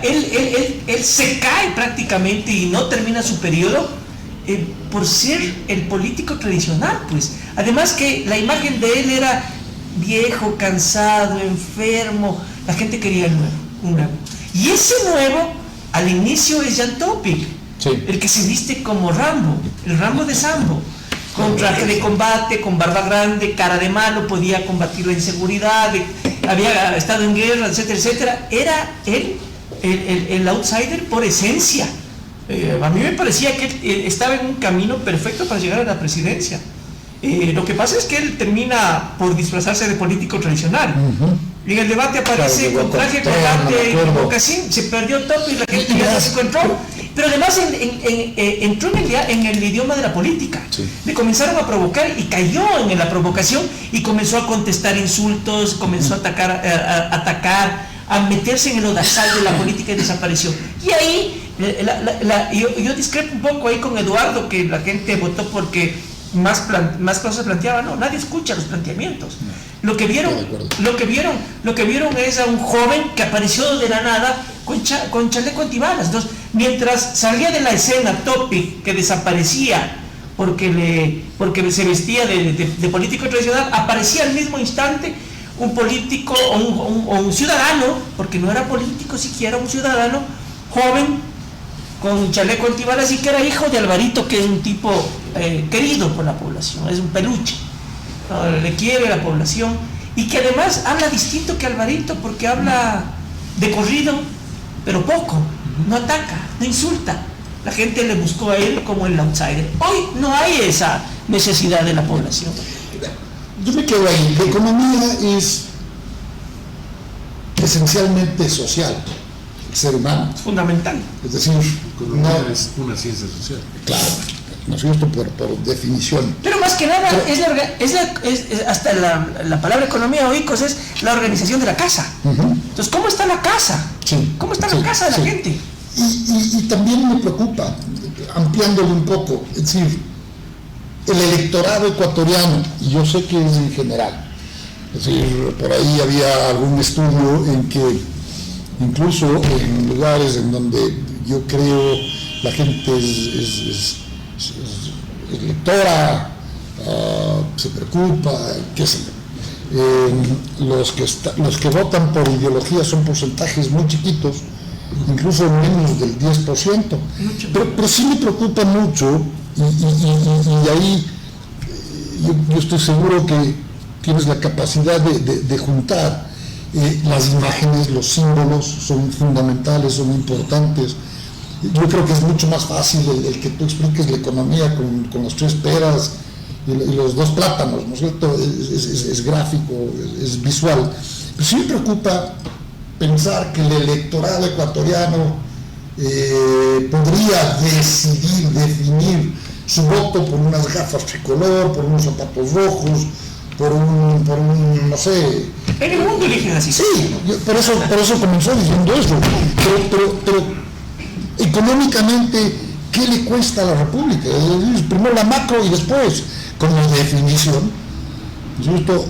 Él se cae prácticamente y no termina su periodo por ser el político tradicional, pues. Además que la imagen de él era viejo, cansado, enfermo. La gente quería un nuevo. Y ese nuevo, al inicio, es Jan Topic, sí. El que se viste como Rambo, el Rambo de Sambo, con traje de combate, con barba grande, cara de malo, podía combatir la inseguridad, había estado en guerra, etcétera, etcétera. Era él el outsider por esencia. A mí me parecía que él estaba en un camino perfecto para llegar a la presidencia. Lo que pasa es que él termina por disfrazarse de político tradicional. Y en el debate aparece con traje, combate y mocasín, se perdió todo y la gente ya no se encontró. Pero además entró en el idioma de la política. Sí. Le comenzaron a provocar y cayó en la provocación y comenzó a contestar insultos, comenzó a atacar, a meterse en el lodazal de la política y desapareció. Y ahí, yo discrepo un poco ahí con Eduardo, que la gente votó porque más cosas planteaba. No, nadie escucha los planteamientos. Lo que vieron es a un joven que apareció de la nada con chaleco antibalas. Entonces, mientras salía de la escena Topic, que desaparecía porque se vestía de político tradicional, aparecía al mismo instante un político o un ciudadano, porque no era político siquiera, un ciudadano joven con chaleco antibalas y que era hijo de Alvarito, que es un tipo querido por la población, es un peluche, ¿no? Le quiere la población, y que además habla distinto que Alvarito, porque habla de corrido, pero poco, no ataca, no insulta. La gente le buscó a él como el outsider. Hoy no hay esa necesidad de la población. Yo me quedo ahí. La economía es esencialmente social, el ser humano. Es fundamental. Es decir, no es una ciencia social. Claro, ¿no es cierto? Por definición. Pero más que nada, hasta la palabra economía o ICOS es la organización de la casa. Entonces, ¿cómo está la casa? Sí, ¿Cómo está la casa de la gente? Y también me preocupa, ampliándolo un poco, es decir, el electorado ecuatoriano, y yo sé que es en general, es decir, por ahí había algún estudio en que incluso en lugares en donde yo creo la gente es lectora, se preocupa, qué sé yo. Los que votan por ideología son porcentajes muy chiquitos, incluso menos del 10%. Pero sí me preocupa mucho Y ahí yo estoy seguro que tienes la capacidad de juntar las imágenes, los símbolos, son fundamentales, son importantes. Yo creo que es mucho más fácil el que tú expliques la economía con las 3 peras y los 2 plátanos, ¿no es cierto? Es gráfico, es visual. Pero sí me preocupa pensar que el electorado ecuatoriano podría definir su voto por unas gafas tricolor, por unos zapatos rojos, por un no sé. En el mundo eligen así. Sí, por eso comenzó diciendo eso. Pero económicamente, ¿qué le cuesta a la República? Primero la macro y después, con la definición, justo,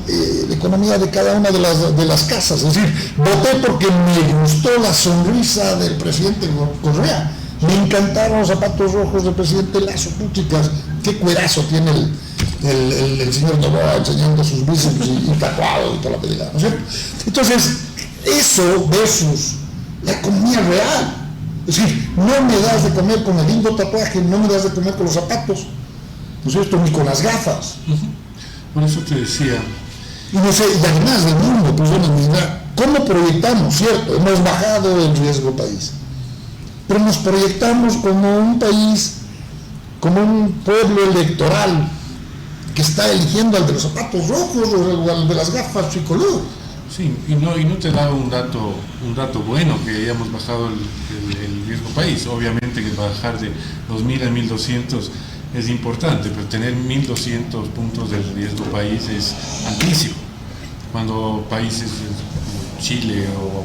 la economía de cada una de las casas. Es decir, voté porque me gustó la sonrisa del presidente Correa. Me encantaron los zapatos rojos del presidente Lazo, puchicas, qué cuerazo tiene el señor Novoa enseñando sus bíceps y tatuado y toda la pelea, ¿no es cierto? Entonces, eso versus la economía real. Es decir, no me das de comer con el lindo tatuaje, no me das de comer con los zapatos, ¿no es cierto? Ni con las gafas. Por eso te decía. Y no sé, y además del mundo, pues bueno, mira, ¿cómo proyectamos, cierto? Hemos bajado el riesgo país, pero nos proyectamos como un país, como un pueblo electoral que está eligiendo al de los zapatos rojos o al de las gafas tricolor. Sí, y no te da un dato bueno que hayamos bajado el riesgo país. Obviamente que bajar de 2.000 a 1.200 es importante, pero tener 1.200 puntos de riesgo país es altísimo. Cuando países como Chile o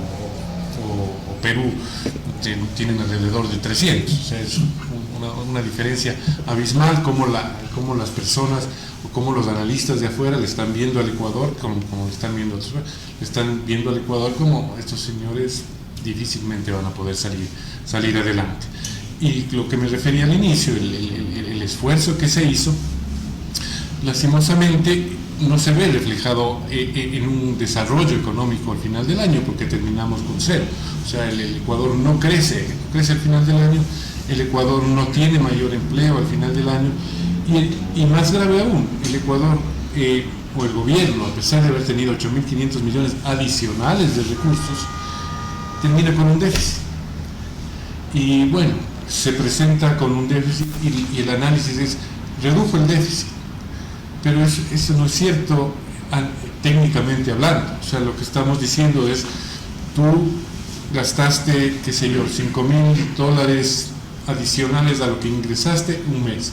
Perú tienen alrededor de 300, o sea, es una diferencia abismal como las personas o como los analistas de afuera le están viendo al Ecuador, como están viendo a otros, le están viendo al Ecuador como estos señores difícilmente van a poder salir adelante. Y lo que me refería al inicio, el esfuerzo que se hizo, lastimosamente no se ve reflejado en un desarrollo económico al final del año, porque terminamos con 0. O sea, el Ecuador no crece al final del año, el Ecuador no tiene mayor empleo al final del año, y más grave aún, el Ecuador o el gobierno, a pesar de haber tenido 8.500 millones adicionales de recursos, termina con un déficit. Y bueno, se presenta con un déficit y el análisis es, redujo el déficit, pero eso no es cierto técnicamente hablando. O sea, lo que estamos diciendo es, tú gastaste, qué sé yo, $5.000 adicionales a lo que ingresaste un mes,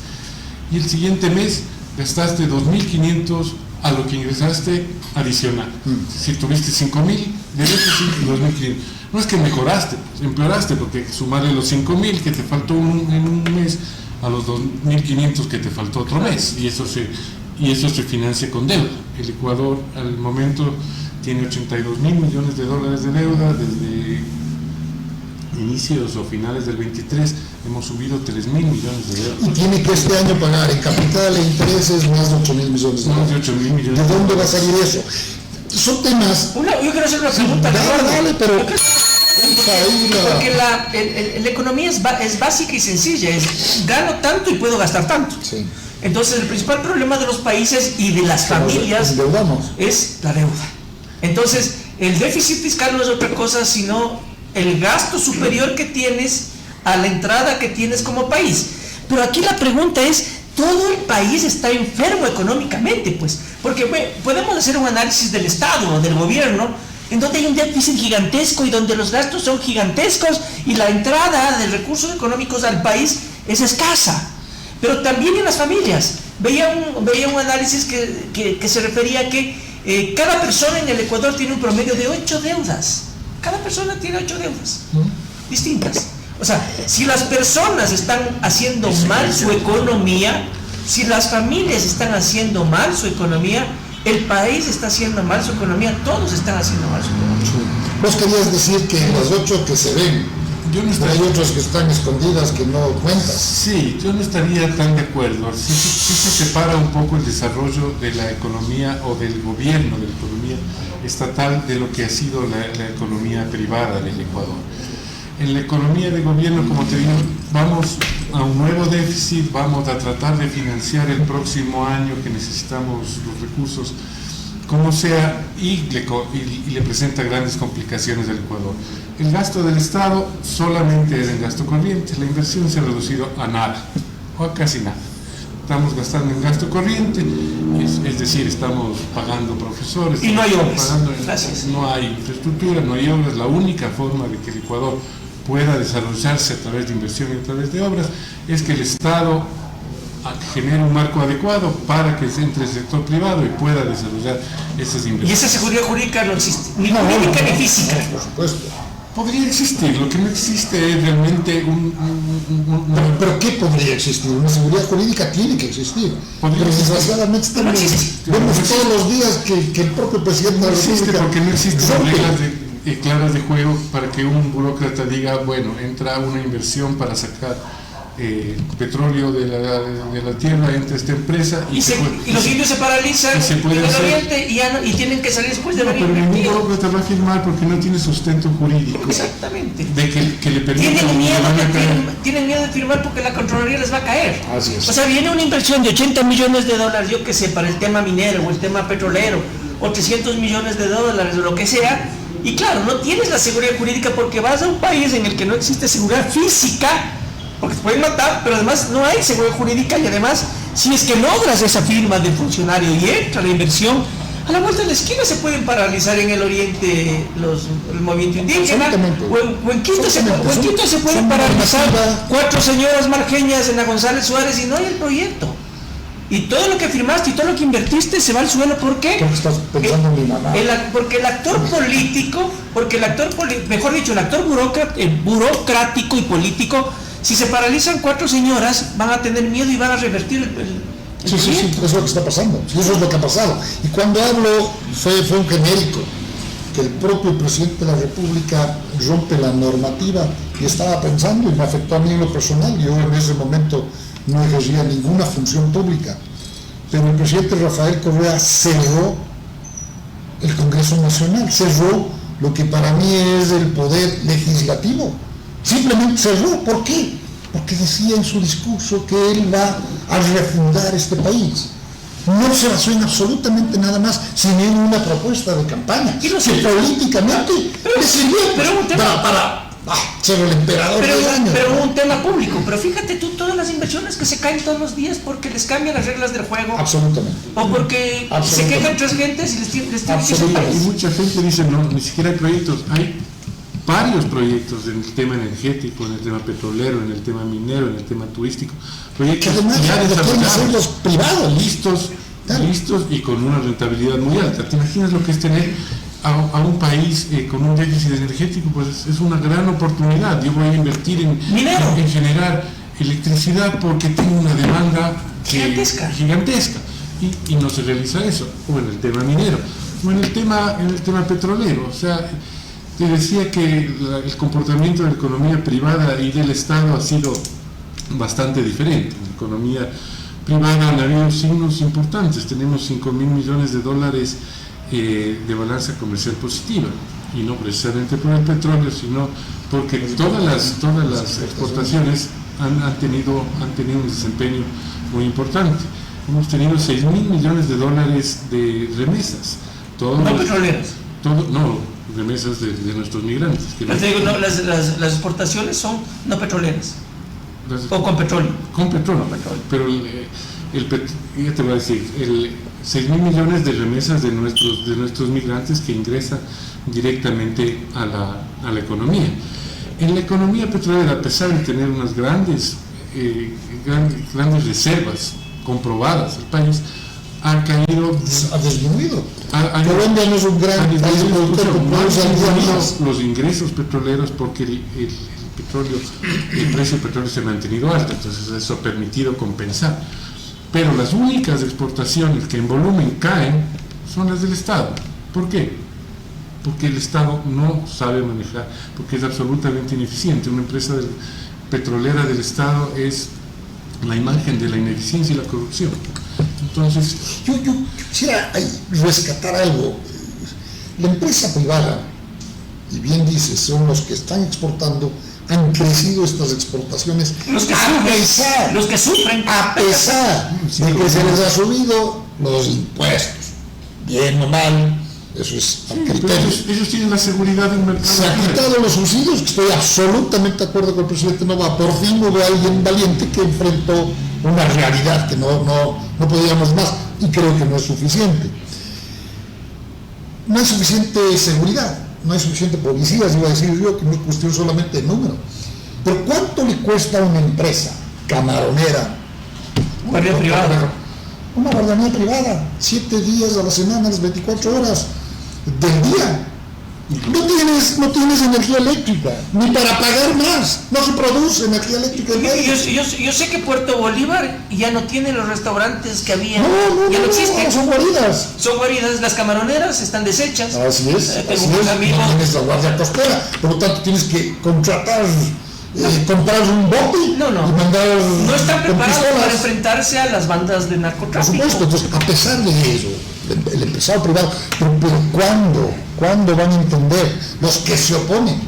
y el siguiente mes gastaste 2.500 a lo que ingresaste adicional. Si tuviste 5.000 de déficit y 2.500, no es que mejoraste, pues, empeoraste, porque sumarle los 5.000 que te faltó en un mes a los 2.500 que te faltó otro mes, y eso se financia con deuda. El Ecuador al momento tiene $82.000 millones de deuda. Desde inicios o finales del 23 hemos subido 3.000 millones de deuda. Y tiene que este año pagar en capital e intereses más de 8.000 millones de Más dólares. de 8.000 millones. ¿De dónde va a salir eso? Son temas. Yo quiero hacer una pregunta. Dale, pero porque la economía es básica y sencilla, es gano tanto y puedo gastar tanto. Sí. Entonces el principal problema de los países y de las familias es la deuda. Entonces el déficit fiscal no es otra cosa sino el gasto superior que tienes a la entrada que tienes como país. Pero aquí la pregunta es, todo el país está enfermo económicamente, pues, porque podemos hacer un análisis del Estado o del gobierno en donde hay un déficit gigantesco y donde los gastos son gigantescos y la entrada de recursos económicos al país es escasa. Pero también en las familias. Veía un análisis que se refería a que cada persona en el Ecuador tiene un promedio de 8 deudas. Cada persona tiene 8 deudas distintas. O sea, si las personas están haciendo mal su economía, si las familias están haciendo mal su economía, el país está haciendo mal su economía, todos están haciendo mal su economía. Vos querías decir que las 8 que se ven, hay otras que están escondidas que no cuentas. Sí, yo no estaría tan de acuerdo. Sí se separa un poco el desarrollo de la economía o del gobierno, de la economía estatal, de lo que ha sido la economía privada del Ecuador. En la economía de gobierno, como te digo, vamos a un nuevo déficit, vamos a tratar de financiar el próximo año que necesitamos los recursos, como sea, y le presenta grandes complicaciones al Ecuador. El gasto del Estado solamente es en gasto corriente, la inversión se ha reducido a nada, o a casi nada. Estamos gastando en gasto corriente, es decir, estamos pagando profesores. Y no hay obras. Gracias. No hay infraestructura, no hay obras. La única forma de que el Ecuador pueda desarrollarse a través de inversión y a través de obras es que el Estado genere un marco adecuado para que entre el sector privado y pueda desarrollar esas inversiones. Y esa seguridad jurídica no existe, ni jurídica ni física. Por supuesto. Podría existir, lo que no existe es realmente ¿Pero qué podría existir? Una seguridad jurídica tiene que existir. Pero desgraciadamente vemos todos los días que el propio presidente de la República... porque no existen reglas claras de juego para que un burócrata diga, bueno, entra una inversión para sacar petróleo de la tierra, entra esta empresa y los indios se paralizan en el oriente y tienen que salir después de haber invertido. Pero ningún burócrata va a firmar porque no tiene sustento jurídico. Exactamente. De que le permita. Tienen miedo de firmar porque la Contraloría les va a caer. Así es. O sea, viene una inversión de 80 millones de dólares, yo qué sé, para el tema minero o el tema petrolero, o 300 millones de dólares o lo que sea, y claro, no tienes la seguridad jurídica porque vas a un país en el que no existe seguridad física, porque te pueden matar, pero además no hay seguridad jurídica, y además, si es que logras esa firma del funcionario y entra la inversión, a la vuelta de la esquina se pueden paralizar en el oriente el movimiento indígena, o en Quito se pueden paralizar 4 señoras marjeñas en la González Suárez y no hay el proyecto. Y todo lo que firmaste y todo lo que invertiste se va al suelo. ¿Por qué? Porque estás pensando en mi mamá. Porque el actor político, mejor dicho, el actor burocrático y político, si se paralizan 4 señoras, van a tener miedo y van a revertir el Sí, eso es lo que está pasando. Sí, eso es lo que ha pasado. Y cuando hablo, fue un genérico, que el propio presidente de la República rompe la normativa y estaba pensando, y me afectó a mí en lo personal. Yo en ese momento no ejercía ninguna función pública, pero el presidente Rafael Correa cerró el Congreso Nacional, cerró lo que para mí es el poder legislativo, simplemente cerró. ¿Por qué? Porque decía en su discurso que él va a refundar este país. No se basó en absolutamente nada más, sino en una propuesta de campaña, que políticamente le sirvió para ser el emperador del año. Pero un tema público. Pero fíjate tú, todas las inversiones que se caen todos los días porque les cambian las reglas del juego. Absolutamente. O porque se quejan 3 gentes y les tienen que país. Y mucha gente dice, no, ni siquiera hay proyectos. Hay varios proyectos en el tema energético, en el tema petrolero, en el tema minero, en el tema turístico. Proyectos que además ya desarrollados, los privados, listos y con una rentabilidad muy alta. ¿Te imaginas lo que es tener a un país con un déficit energético? Pues es una gran oportunidad. Yo voy a invertir en generar electricidad porque tengo una demanda gigantesca y no se realiza eso. O en el tema minero, o en el tema petrolero. O sea, te decía que el comportamiento de la economía privada y del Estado ha sido bastante diferente. En la economía privada han habido signos importantes. Tenemos 5.000 millones de dólares de balanza comercial positiva, y no precisamente por el petróleo, sino porque todas las exportaciones han tenido un desempeño muy importante. Hemos tenido 6.000 millones de dólares de remesas. Petroleras. Remesas de nuestros migrantes. Las exportaciones son no petroleras. O con petróleo. Con petróleo. Pero ya te voy a decir, 6.000 millones de remesas de nuestros migrantes que ingresan directamente a la economía. En la economía petrolera, a pesar de tener unas grandes reservas comprobadas, el país ha caído, ha disminuido. Colombia no es un gran país productor, los ingresos petroleros porque el precio del petróleo se ha mantenido alto, entonces eso ha permitido compensar. Pero las únicas exportaciones que en volumen caen son las del Estado. ¿Por qué? Porque el Estado no sabe manejar, porque es absolutamente ineficiente. Una empresa petrolera del Estado es la imagen de la ineficiencia y la corrupción. Entonces, yo quisiera rescatar algo. La empresa privada, y bien dices, son los que están exportando, han crecido estas exportaciones Los que sufren. a pesar de que se les ha subido los impuestos, bien o mal, eso es a Pero criterio. ellos tienen la seguridad del mercado. Se ha quitado los subsidios, que estoy absolutamente de acuerdo con el presidente Nova. Por fin hubo alguien valiente que enfrentó una realidad que no podíamos más, y creo que no es suficiente. No hay suficiente seguridad, no hay suficiente policías, iba a decir yo, que no es cuestión solamente de número. Pero ¿cuánto le cuesta a una empresa camaronera? Guardia privada. Una guardería privada, 7 días a la semana, las 24 horas del día. No tienes energía eléctrica, ni para pagar más. No se produce energía eléctrica en México. Yo sé que Puerto Bolívar ya no tiene los restaurantes que había. No, existen. son guaridas. Son guaridas, las camaroneras están deshechas. Así es, Tengo un amigo. no tienes la guardia costera, por lo tanto tienes que contratar, comprar un bote y mandar. No están con preparados pistolas. para enfrentarse a las bandas de Por narcotráfico. supuesto, entonces, a pesar de eso, el empresario privado, pero ¿cuándo van a entender los que se oponen?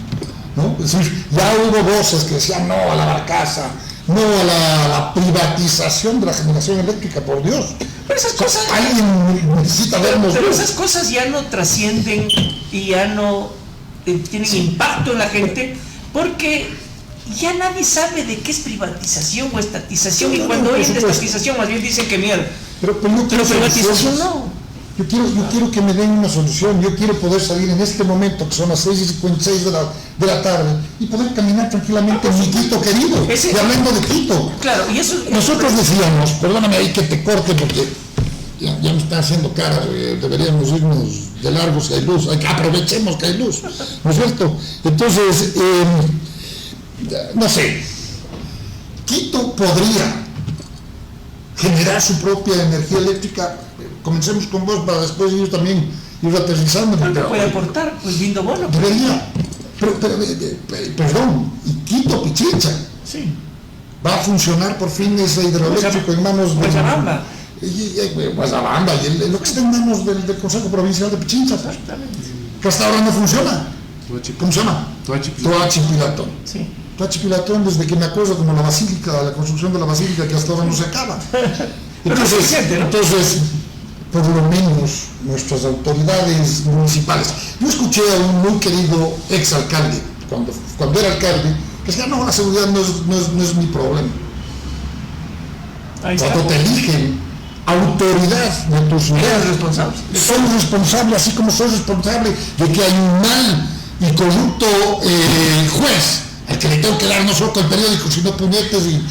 ¿No? Es decir, ya hubo voces que decían no a la barcaza, no a la privatización de la generación eléctrica, por Dios. Pero esas cosas, Alguien necesita vernos. pero esas cosas ya no trascienden y ya no tienen impacto en la gente, porque ya nadie sabe de qué es privatización o estatización, y cuando oyen de estatización más bien dicen que mierda. Pero no quiero privatización no. Yo quiero que me den una solución. Yo quiero poder salir en este momento, que son las 6:56 de la tarde, y poder caminar tranquilamente en mi Quito querido. Y hablando de Quito. Claro, y eso. Nosotros decíamos, perdóname ahí que te corte porque ya me están haciendo cara, deberíamos irnos de largo si hay luz. Aprovechemos que hay luz, ¿no es cierto? Entonces, no sé, Quito podría generar su propia energía eléctrica. Comencemos con vos para después ir también ir aterrizando. ¿Cuánto puede aportar? Pues Lindo Bono. Debería, perdón, y Quito Pichincha. Sí. Va a funcionar por fin ese hidroeléctrico en manos de Guayabamba. Guayabamba, y lo que está en manos del Consejo Provincial de Pichincha, que hasta ahora no funciona. ¿Cómo se llama? Toachipilatón. Sí. Toachipilatón, desde que me acuerdo, como la basílica, la construcción de la basílica, que hasta ahora no se acaba. Entonces, por lo menos nuestras autoridades municipales. Yo escuché a un muy querido exalcalde, cuando era alcalde, que decía, no, la seguridad no es mi problema. Cuando te eligen autoridad de tu ciudad, son responsables, así como soy responsable de que hay un mal y corrupto juez al que le tengo que dar no solo con el periódico, sino puñetes y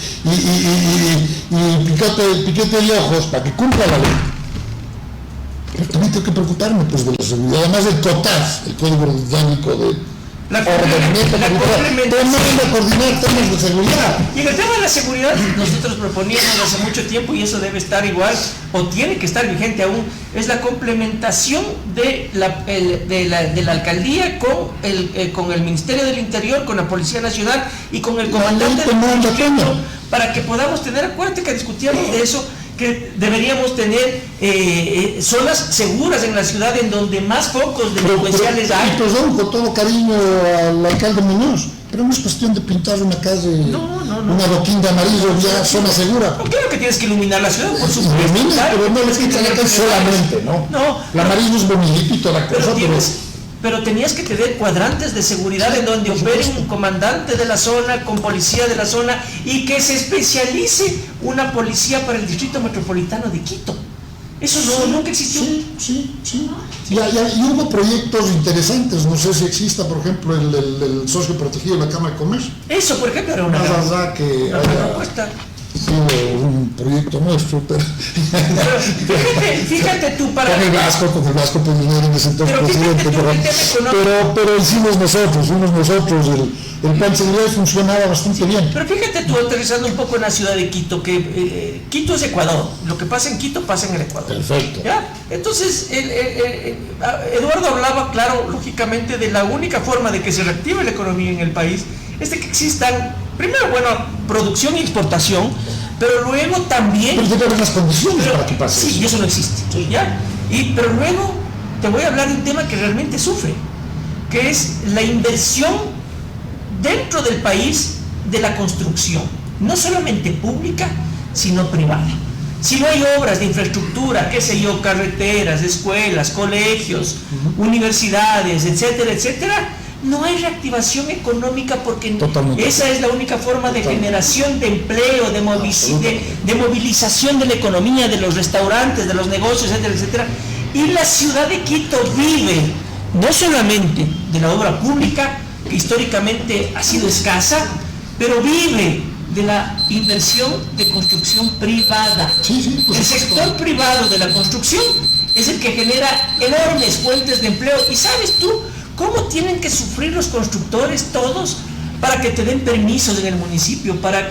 piquete de ojos para que cumpla la ley. Pero también tengo que preocuparme pues de la seguridad, además del COTAS, el Código Dinámico de Ordenamiento Territorial, pero coordinar temas de seguridad. Y en el tema de la seguridad nosotros proponíamos hace mucho tiempo, y eso debe estar igual, o tiene que estar vigente aún, es la complementación de la alcaldía con el Ministerio del Interior, con la Policía Nacional y con el comandante del distrito, para que podamos tener, acuérdate que discutíamos de eso, que deberíamos tener zonas seguras en la ciudad en donde más focos delincuenciales hay. Perdón, con todo cariño al alcalde Muñoz, pero no es cuestión de pintar una calle, una adoquín de amarillo, ya zona segura. No, claro que tienes que iluminar la ciudad, por supuesto. Ilumina, pero no le pintas la calle solamente, ¿no? No. El amarillo es bonito y toda la cosa, pero tenías que tener cuadrantes de seguridad en donde opere un comandante de la zona, con policía de la zona, y que se especialice una policía para el Distrito Metropolitano de Quito. Eso nunca existió. Sí. Y hubo proyectos interesantes, no sé si exista, por ejemplo, el socio protegido de la Cámara de Comercio. Eso, por ejemplo, era una propuesta. Sí, un proyecto nuestro, pero fíjate tú para... Con el Vasco, pues no era ese entonces presidente, pero hicimos nosotros, el plan de seguridad funcionaba bastante bien. Pero fíjate tú, aterrizando un poco en la ciudad de Quito, que Quito es Ecuador, lo que pasa en Quito pasa en el Ecuador. Perfecto. ¿Ya? Entonces, Eduardo hablaba, claro, lógicamente, de la única forma de que se reactive la economía en el país, es de que existan, primero, producción y exportación, pero luego también... Pero debe haber las condiciones para que pase. Sí, eso no existe. ¿Ya? Pero luego te voy a hablar de un tema que realmente sufre, que es la inversión dentro del país de la construcción, no solamente pública, sino privada. Si no hay obras de infraestructura, qué sé yo, carreteras, escuelas, colegios, universidades, etcétera, etcétera, no hay reactivación económica, porque Totalmente. esa es la única forma de generación de empleo, de movilización de la economía, de los restaurantes, de los negocios, etcétera, etcétera. Y la ciudad de Quito vive no solamente de la obra pública, que históricamente ha sido escasa, pero vive de la inversión de construcción privada. Sí, por El supuesto. sector privado de la construcción es el que genera enormes fuentes de empleo. ¿Y sabes tú cómo tienen que sufrir los constructores todos para que te den permisos en el municipio, para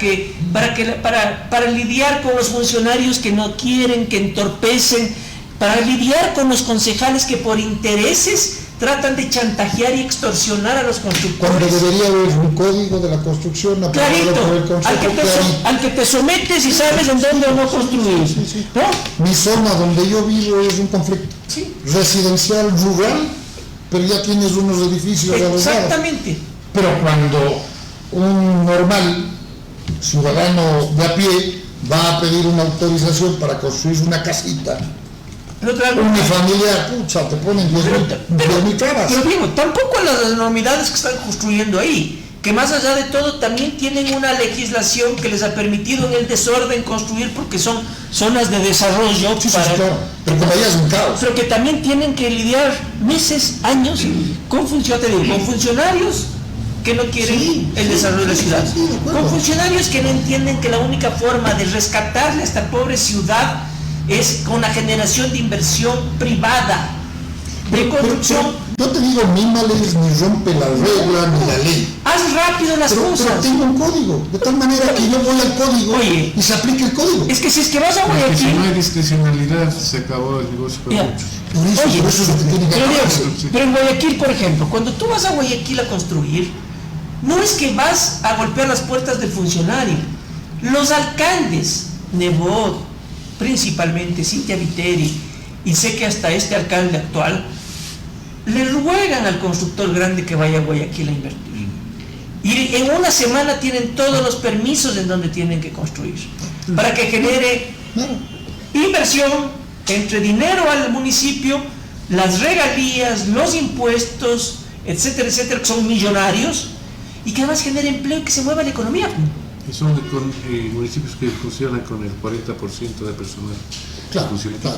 lidiar con los funcionarios que no quieren, que entorpecen, para lidiar con los concejales que por intereses tratan de chantajear y extorsionar a los Cuando constructores? debería haber un código de la construcción aprobado por el Clarito, Consejo al que te sometes y sabes en dónde o no construir. ¿No? Mi zona donde yo vivo es un conflicto Sí. residencial rural, pero ya tienes unos edificios adosados. Exactamente. Pero cuando un normal ciudadano de a pie va a pedir una autorización para construir una casita unifamiliar, pucha, te ponen 10.000 trabas. Pero digo, tampoco las enormidades que están construyendo ahí, que más allá de todo también tienen una legislación que les ha permitido en el desorden construir, porque son zonas de desarrollo, Sí, claro, pero como allá es un caos. pero que también tienen que lidiar meses, años con funcionarios que no quieren el desarrollo de la ciudad, Sí, de acuerdo. con funcionarios que no entienden que la única forma de rescatarle a esta pobre ciudad es con la generación de inversión privada, de construcción. Yo te digo, ni males, ni rompe la regla, ni la ley. Haz rápido las Pero cosas. tengo un código, de tal manera que yo voy al código Oye. y se aplique el código. Es que si es que vas a Porque si no hay Guayaquil, discrecionalidad, se acabó el negocio para Ya. muchos. Oye, Por eso es lo que tiene que pero, Diego, acabarse. pero en Guayaquil, por ejemplo, cuando tú vas a Guayaquil a construir, no es que vas a golpear las puertas del funcionario. Los alcaldes, Nebot, principalmente Cintia Viteri, y sé que hasta este alcalde actual, le ruegan al constructor grande que vaya a Guayaquil a invertir. Y en una semana tienen todos los permisos en donde tienen que construir, para que genere Claro. inversión, entre dinero al municipio, las regalías, los impuestos, etcétera, etcétera, que son millonarios, y que además genere empleo y que se mueva la economía. Y son municipios que funcionan con el 40% de personal. Claro, Funciona. claro.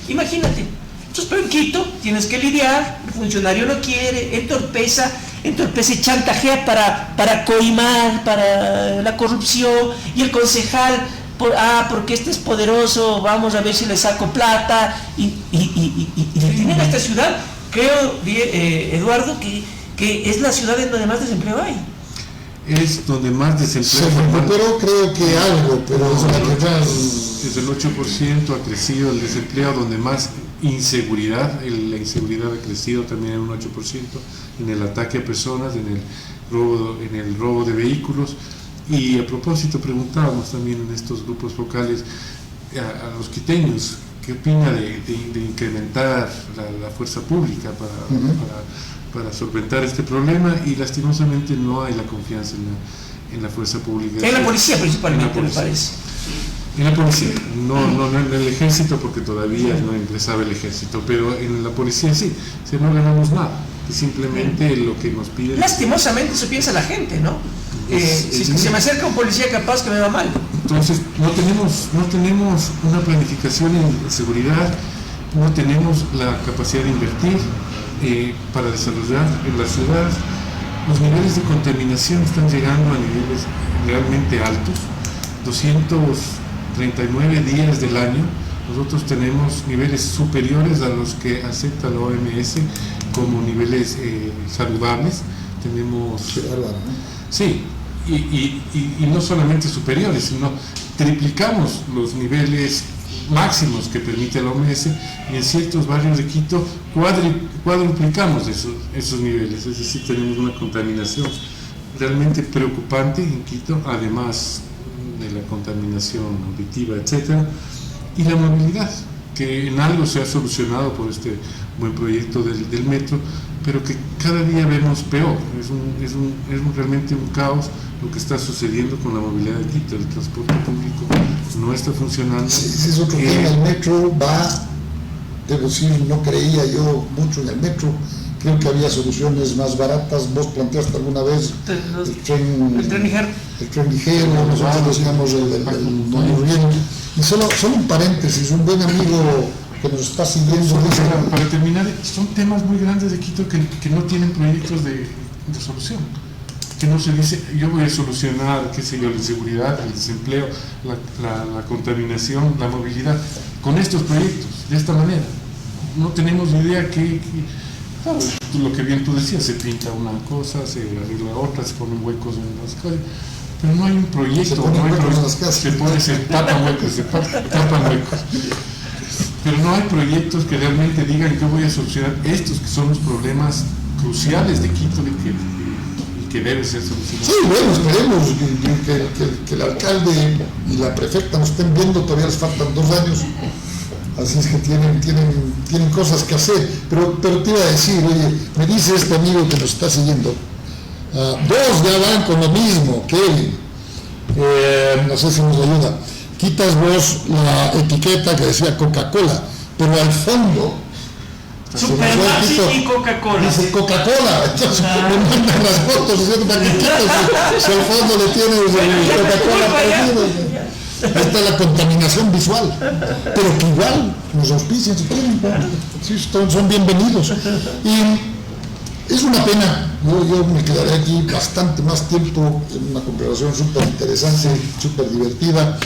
Imagínate. Entonces, pero en Quito tienes que lidiar, el funcionario no quiere, entorpece y chantajea para coimar, para la corrupción, y el concejal, porque este es poderoso, vamos a ver si le saco plata, y le tienen a esta ciudad, creo, Eduardo, que es la ciudad en donde más desempleo hay. Es donde más Se desempleo formal. recuperó creo que algo, pero es la que más... Desde el 8% ha crecido el desempleo, donde más inseguridad, la inseguridad ha crecido también en un 8%, en el ataque a personas, en el robo de vehículos. Y a propósito preguntábamos también en estos grupos locales a los quiteños qué opina de incrementar la fuerza pública para solventar este problema, y lastimosamente no hay la confianza en la fuerza pública. En la policía principalmente, En la policía. me parece. En la policía, no en el ejército, porque todavía no ingresaba el ejército, pero en la policía sí, si no ganamos nada, que simplemente lo que nos piden. Lastimosamente eso piensa la gente, ¿no? Si se me acerca un policía, capaz que me va mal. Entonces no tenemos una planificación en seguridad, no tenemos la capacidad de invertir para desarrollar en la ciudad. Los niveles de contaminación están llegando a niveles realmente altos. 239 días del año, nosotros tenemos niveles superiores a los que acepta la OMS como niveles saludables. Tenemos, Qué bárbaro, ¿no? sí, y no solamente superiores, sino triplicamos los niveles máximos que permite la OMS, y en ciertos barrios de Quito cuadruplicamos esos niveles. Es decir, tenemos una contaminación realmente preocupante en Quito, además de la contaminación auditiva, etcétera, y la movilidad, que en algo se ha solucionado por este buen proyecto del metro, pero que cada día vemos peor. Es realmente un caos lo que está sucediendo con la movilidad de Quito. El transporte público no está funcionando. Sí, ese es otro tema. El metro va, debo decir, no creía yo mucho en el metro. Creo que había soluciones más baratas. Vos planteaste alguna vez el tren ligero. Nosotros decíamos el monorriel. Y solo un paréntesis, un buen amigo que nos está siguiendo. Para terminar, son temas muy grandes de Quito que no tienen proyectos de solución. Que no se dice, yo voy a solucionar, qué sé yo, la inseguridad, el desempleo, la contaminación, la movilidad, con estos proyectos, de esta manera. No tenemos idea que claro, lo que bien tú decías, se pinta una cosa, se arregla otra, se ponen huecos en las calles, pero no hay un proyecto, se tapan huecos, pero no hay proyectos que realmente digan yo voy a solucionar estos que son los problemas cruciales de Quito que debe ser solucionado. Sí, bueno, esperemos que el alcalde y la prefecta nos estén viendo, todavía les faltan 2 años. Así es que tienen cosas que hacer, pero te iba a decir, oye, me dice este amigo que nos está siguiendo, 2 ya van con lo mismo, Kevin, no sé si nos ayuda, quitas vos la etiqueta que decía Coca-Cola, pero al fondo, Super Maxi y Coca-Cola. Dice Coca-Cola, entonces me mandan las fotos diciendo para que quitas, si al fondo le tienes Coca-Cola perdido. Esta es la contaminación visual, pero que igual nos auspician si quieren, sí, son bienvenidos. Y es una pena, yo me quedaré aquí bastante más tiempo en una conversación súper interesante, súper divertida.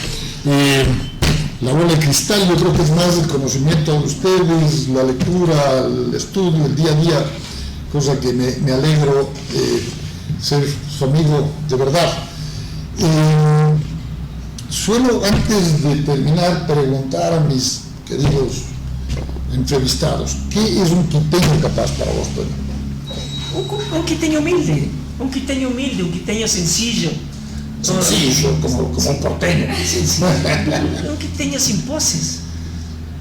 La bola de cristal yo creo que es más el conocimiento de ustedes, la lectura, el estudio, el día a día, cosa que me alegro ser su amigo de verdad. Suelo, antes de terminar, preguntar a mis queridos entrevistados, ¿qué es un quiteño capaz para vos, Toño? Un quiteño humilde, un quiteño sencillo. Sencillo, como un porteño. Un quiteño sin poses,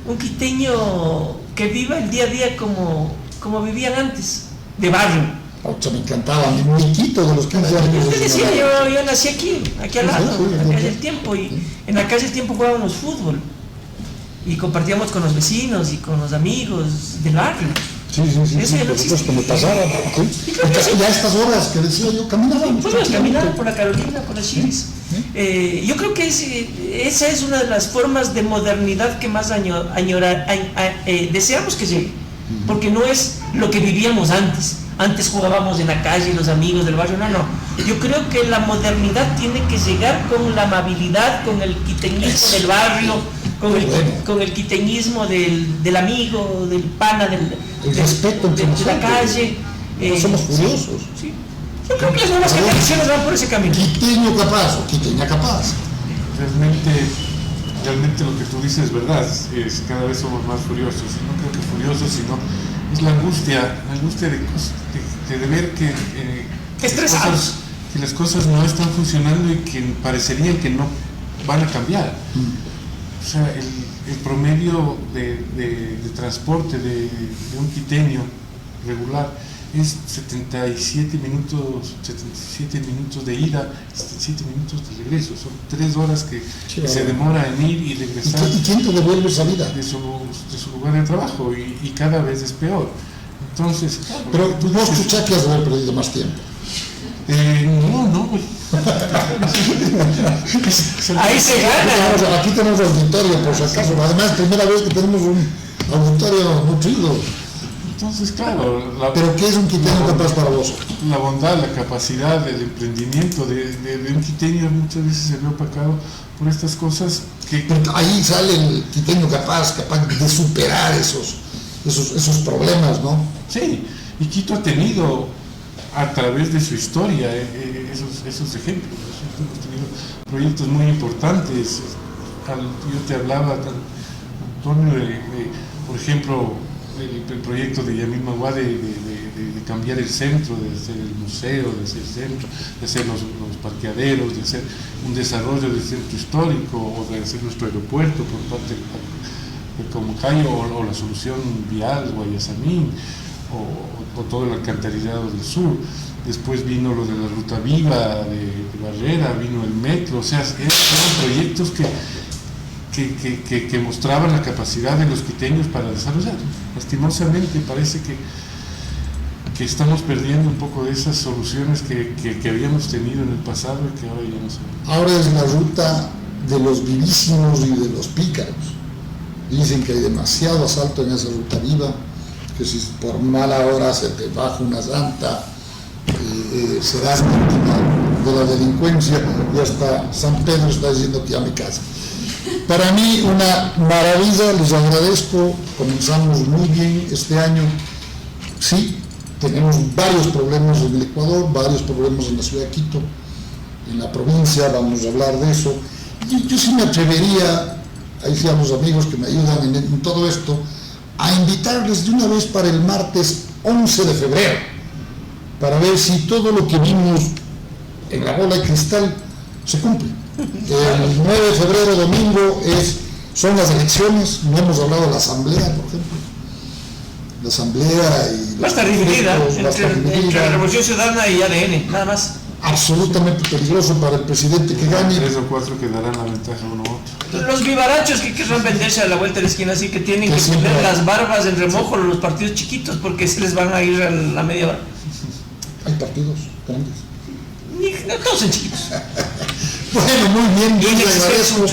un quiteño que viva el día a día como vivían antes, de barrio. Me encantaba, mi Quito de los 15 años. Te decía, yo nací aquí al lado, en la calle del Tiempo, y en la calle del Tiempo jugábamos fútbol y compartíamos con los vecinos y con los amigos del barrio. Sí, por supuesto, me pasaba. ¿Sí? Ya a estas horas que decía yo, caminábamos. Caminaba por la Carolina, por las Chiris. Yo creo que esa es una de las formas de modernidad que más deseamos que llegue, porque no es lo que vivíamos antes. Antes jugábamos en la calle, los amigos del barrio, no. Yo creo que la modernidad tiene que llegar con la amabilidad, con el quiteñismo del barrio, con el quiteñismo del amigo, del pana, el respeto de la calle. No somos curiosos. Sí. Yo creo que las nuevas generaciones van por ese camino. Quiteño capaz o quiteña capaz. Realmente lo que tú dices es verdad, cada vez somos más furiosos. No creo que furiosos, sino es la angustia de ver que las cosas no están funcionando y que parecerían que no van a cambiar. O sea, el promedio de transporte de un quiteño regular es 77 minutos de ida, 77 minutos de regreso. Son 3 horas que se demora en ir y regresar. ¿Y quién te devuelve esa vida? De su lugar de trabajo, y cada vez es peor. Entonces, pero vos chuchaqueas de haber perdido más tiempo. No, güey. Ahí se gana. Aquí tenemos auditorio, por si acaso. Además, primera vez que tenemos un auditorio nutrido. Entonces, claro. ¿Pero qué es un quiteño capaz para vos? La bondad, la capacidad, el emprendimiento de un quiteño muchas veces se ve opacado por estas cosas que... Pero ahí sale el quiteño capaz de superar esos problemas, ¿no? Sí, y Quito ha tenido a través de su historia esos ejemplos. Hemos tenido proyectos muy importantes. Yo te hablaba, Antonio, por ejemplo, el proyecto de Yamil Magua de cambiar el centro, de hacer el museo, de hacer el centro, de hacer los parqueaderos, de hacer un desarrollo del centro histórico, o de hacer nuestro aeropuerto por parte de Comocayo, o la solución vial Guayasamín, o todo el alcantarillado del sur. Después vino lo de la Ruta Viva de Barrera, vino el metro, o sea, eran proyectos que mostraban la capacidad de los quiteños para desarrollar. Lastimosamente parece que estamos perdiendo un poco de esas soluciones que habíamos tenido en el pasado y que ahora ya no son. Ahora es la ruta de los vivísimos y de los pícaros. Dicen que hay demasiado asalto en esa ruta viva, que si por mala hora se te baja una llanta, serás víctima de la delincuencia, y hasta San Pedro está diciendo que ya me casa. Para mí una maravilla, les agradezco, comenzamos muy bien este año. Sí, tenemos varios problemas en el Ecuador, varios problemas en la ciudad de Quito, en la provincia, vamos a hablar de eso. Yo sí me atrevería, ahí sí a los amigos que me ayudan en todo esto, a invitarles de una vez para el martes 11 de febrero, para ver si todo lo que vimos en la bola de cristal se cumple. El 9 de febrero, domingo, son las elecciones, no hemos hablado de la asamblea, por ejemplo. La asamblea y... Va a estar dividida entre la Revolución Ciudadana y ADN, nada más. Absolutamente peligroso para el presidente que gane. 3 o 4 que darán la ventaja uno u otro. Los vivarachos que querrán venderse a la vuelta de la esquina, así que tienen que poner las barbas en remojo los partidos chiquitos, porque se les van a ir a la media hora. Hay partidos grandes. No todos son chiquitos. Bueno, muy bien, yo les agradezco.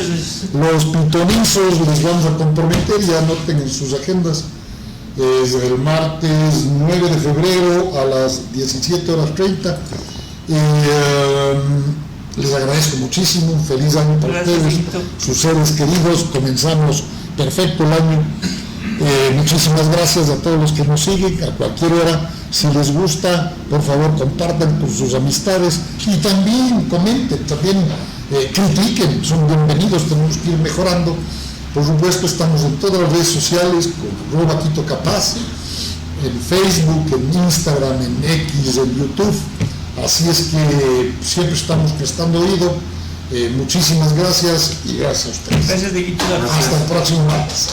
Los pitonizos les vamos a comprometer, ya anoten en sus agendas. Es el martes 9 de febrero a las 17:30. Les agradezco muchísimo, un feliz año para ustedes, sus seres queridos. Comenzamos perfecto el año. Muchísimas gracias a todos los que nos siguen a cualquier hora. Si les gusta, por favor compartan con sus amistades y también comenten, también critiquen, son bienvenidos, tenemos que ir mejorando. Por supuesto, estamos en todas las redes sociales con Quito Capaz, en Facebook, en Instagram, en X, en YouTube. Así es que siempre estamos prestando oído. Muchísimas gracias y gracias a ustedes. Gracias, Dieguito. Hasta el próximo martes.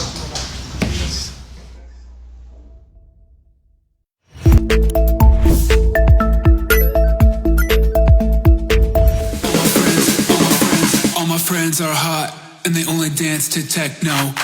All my friends are hot and they only dance to techno.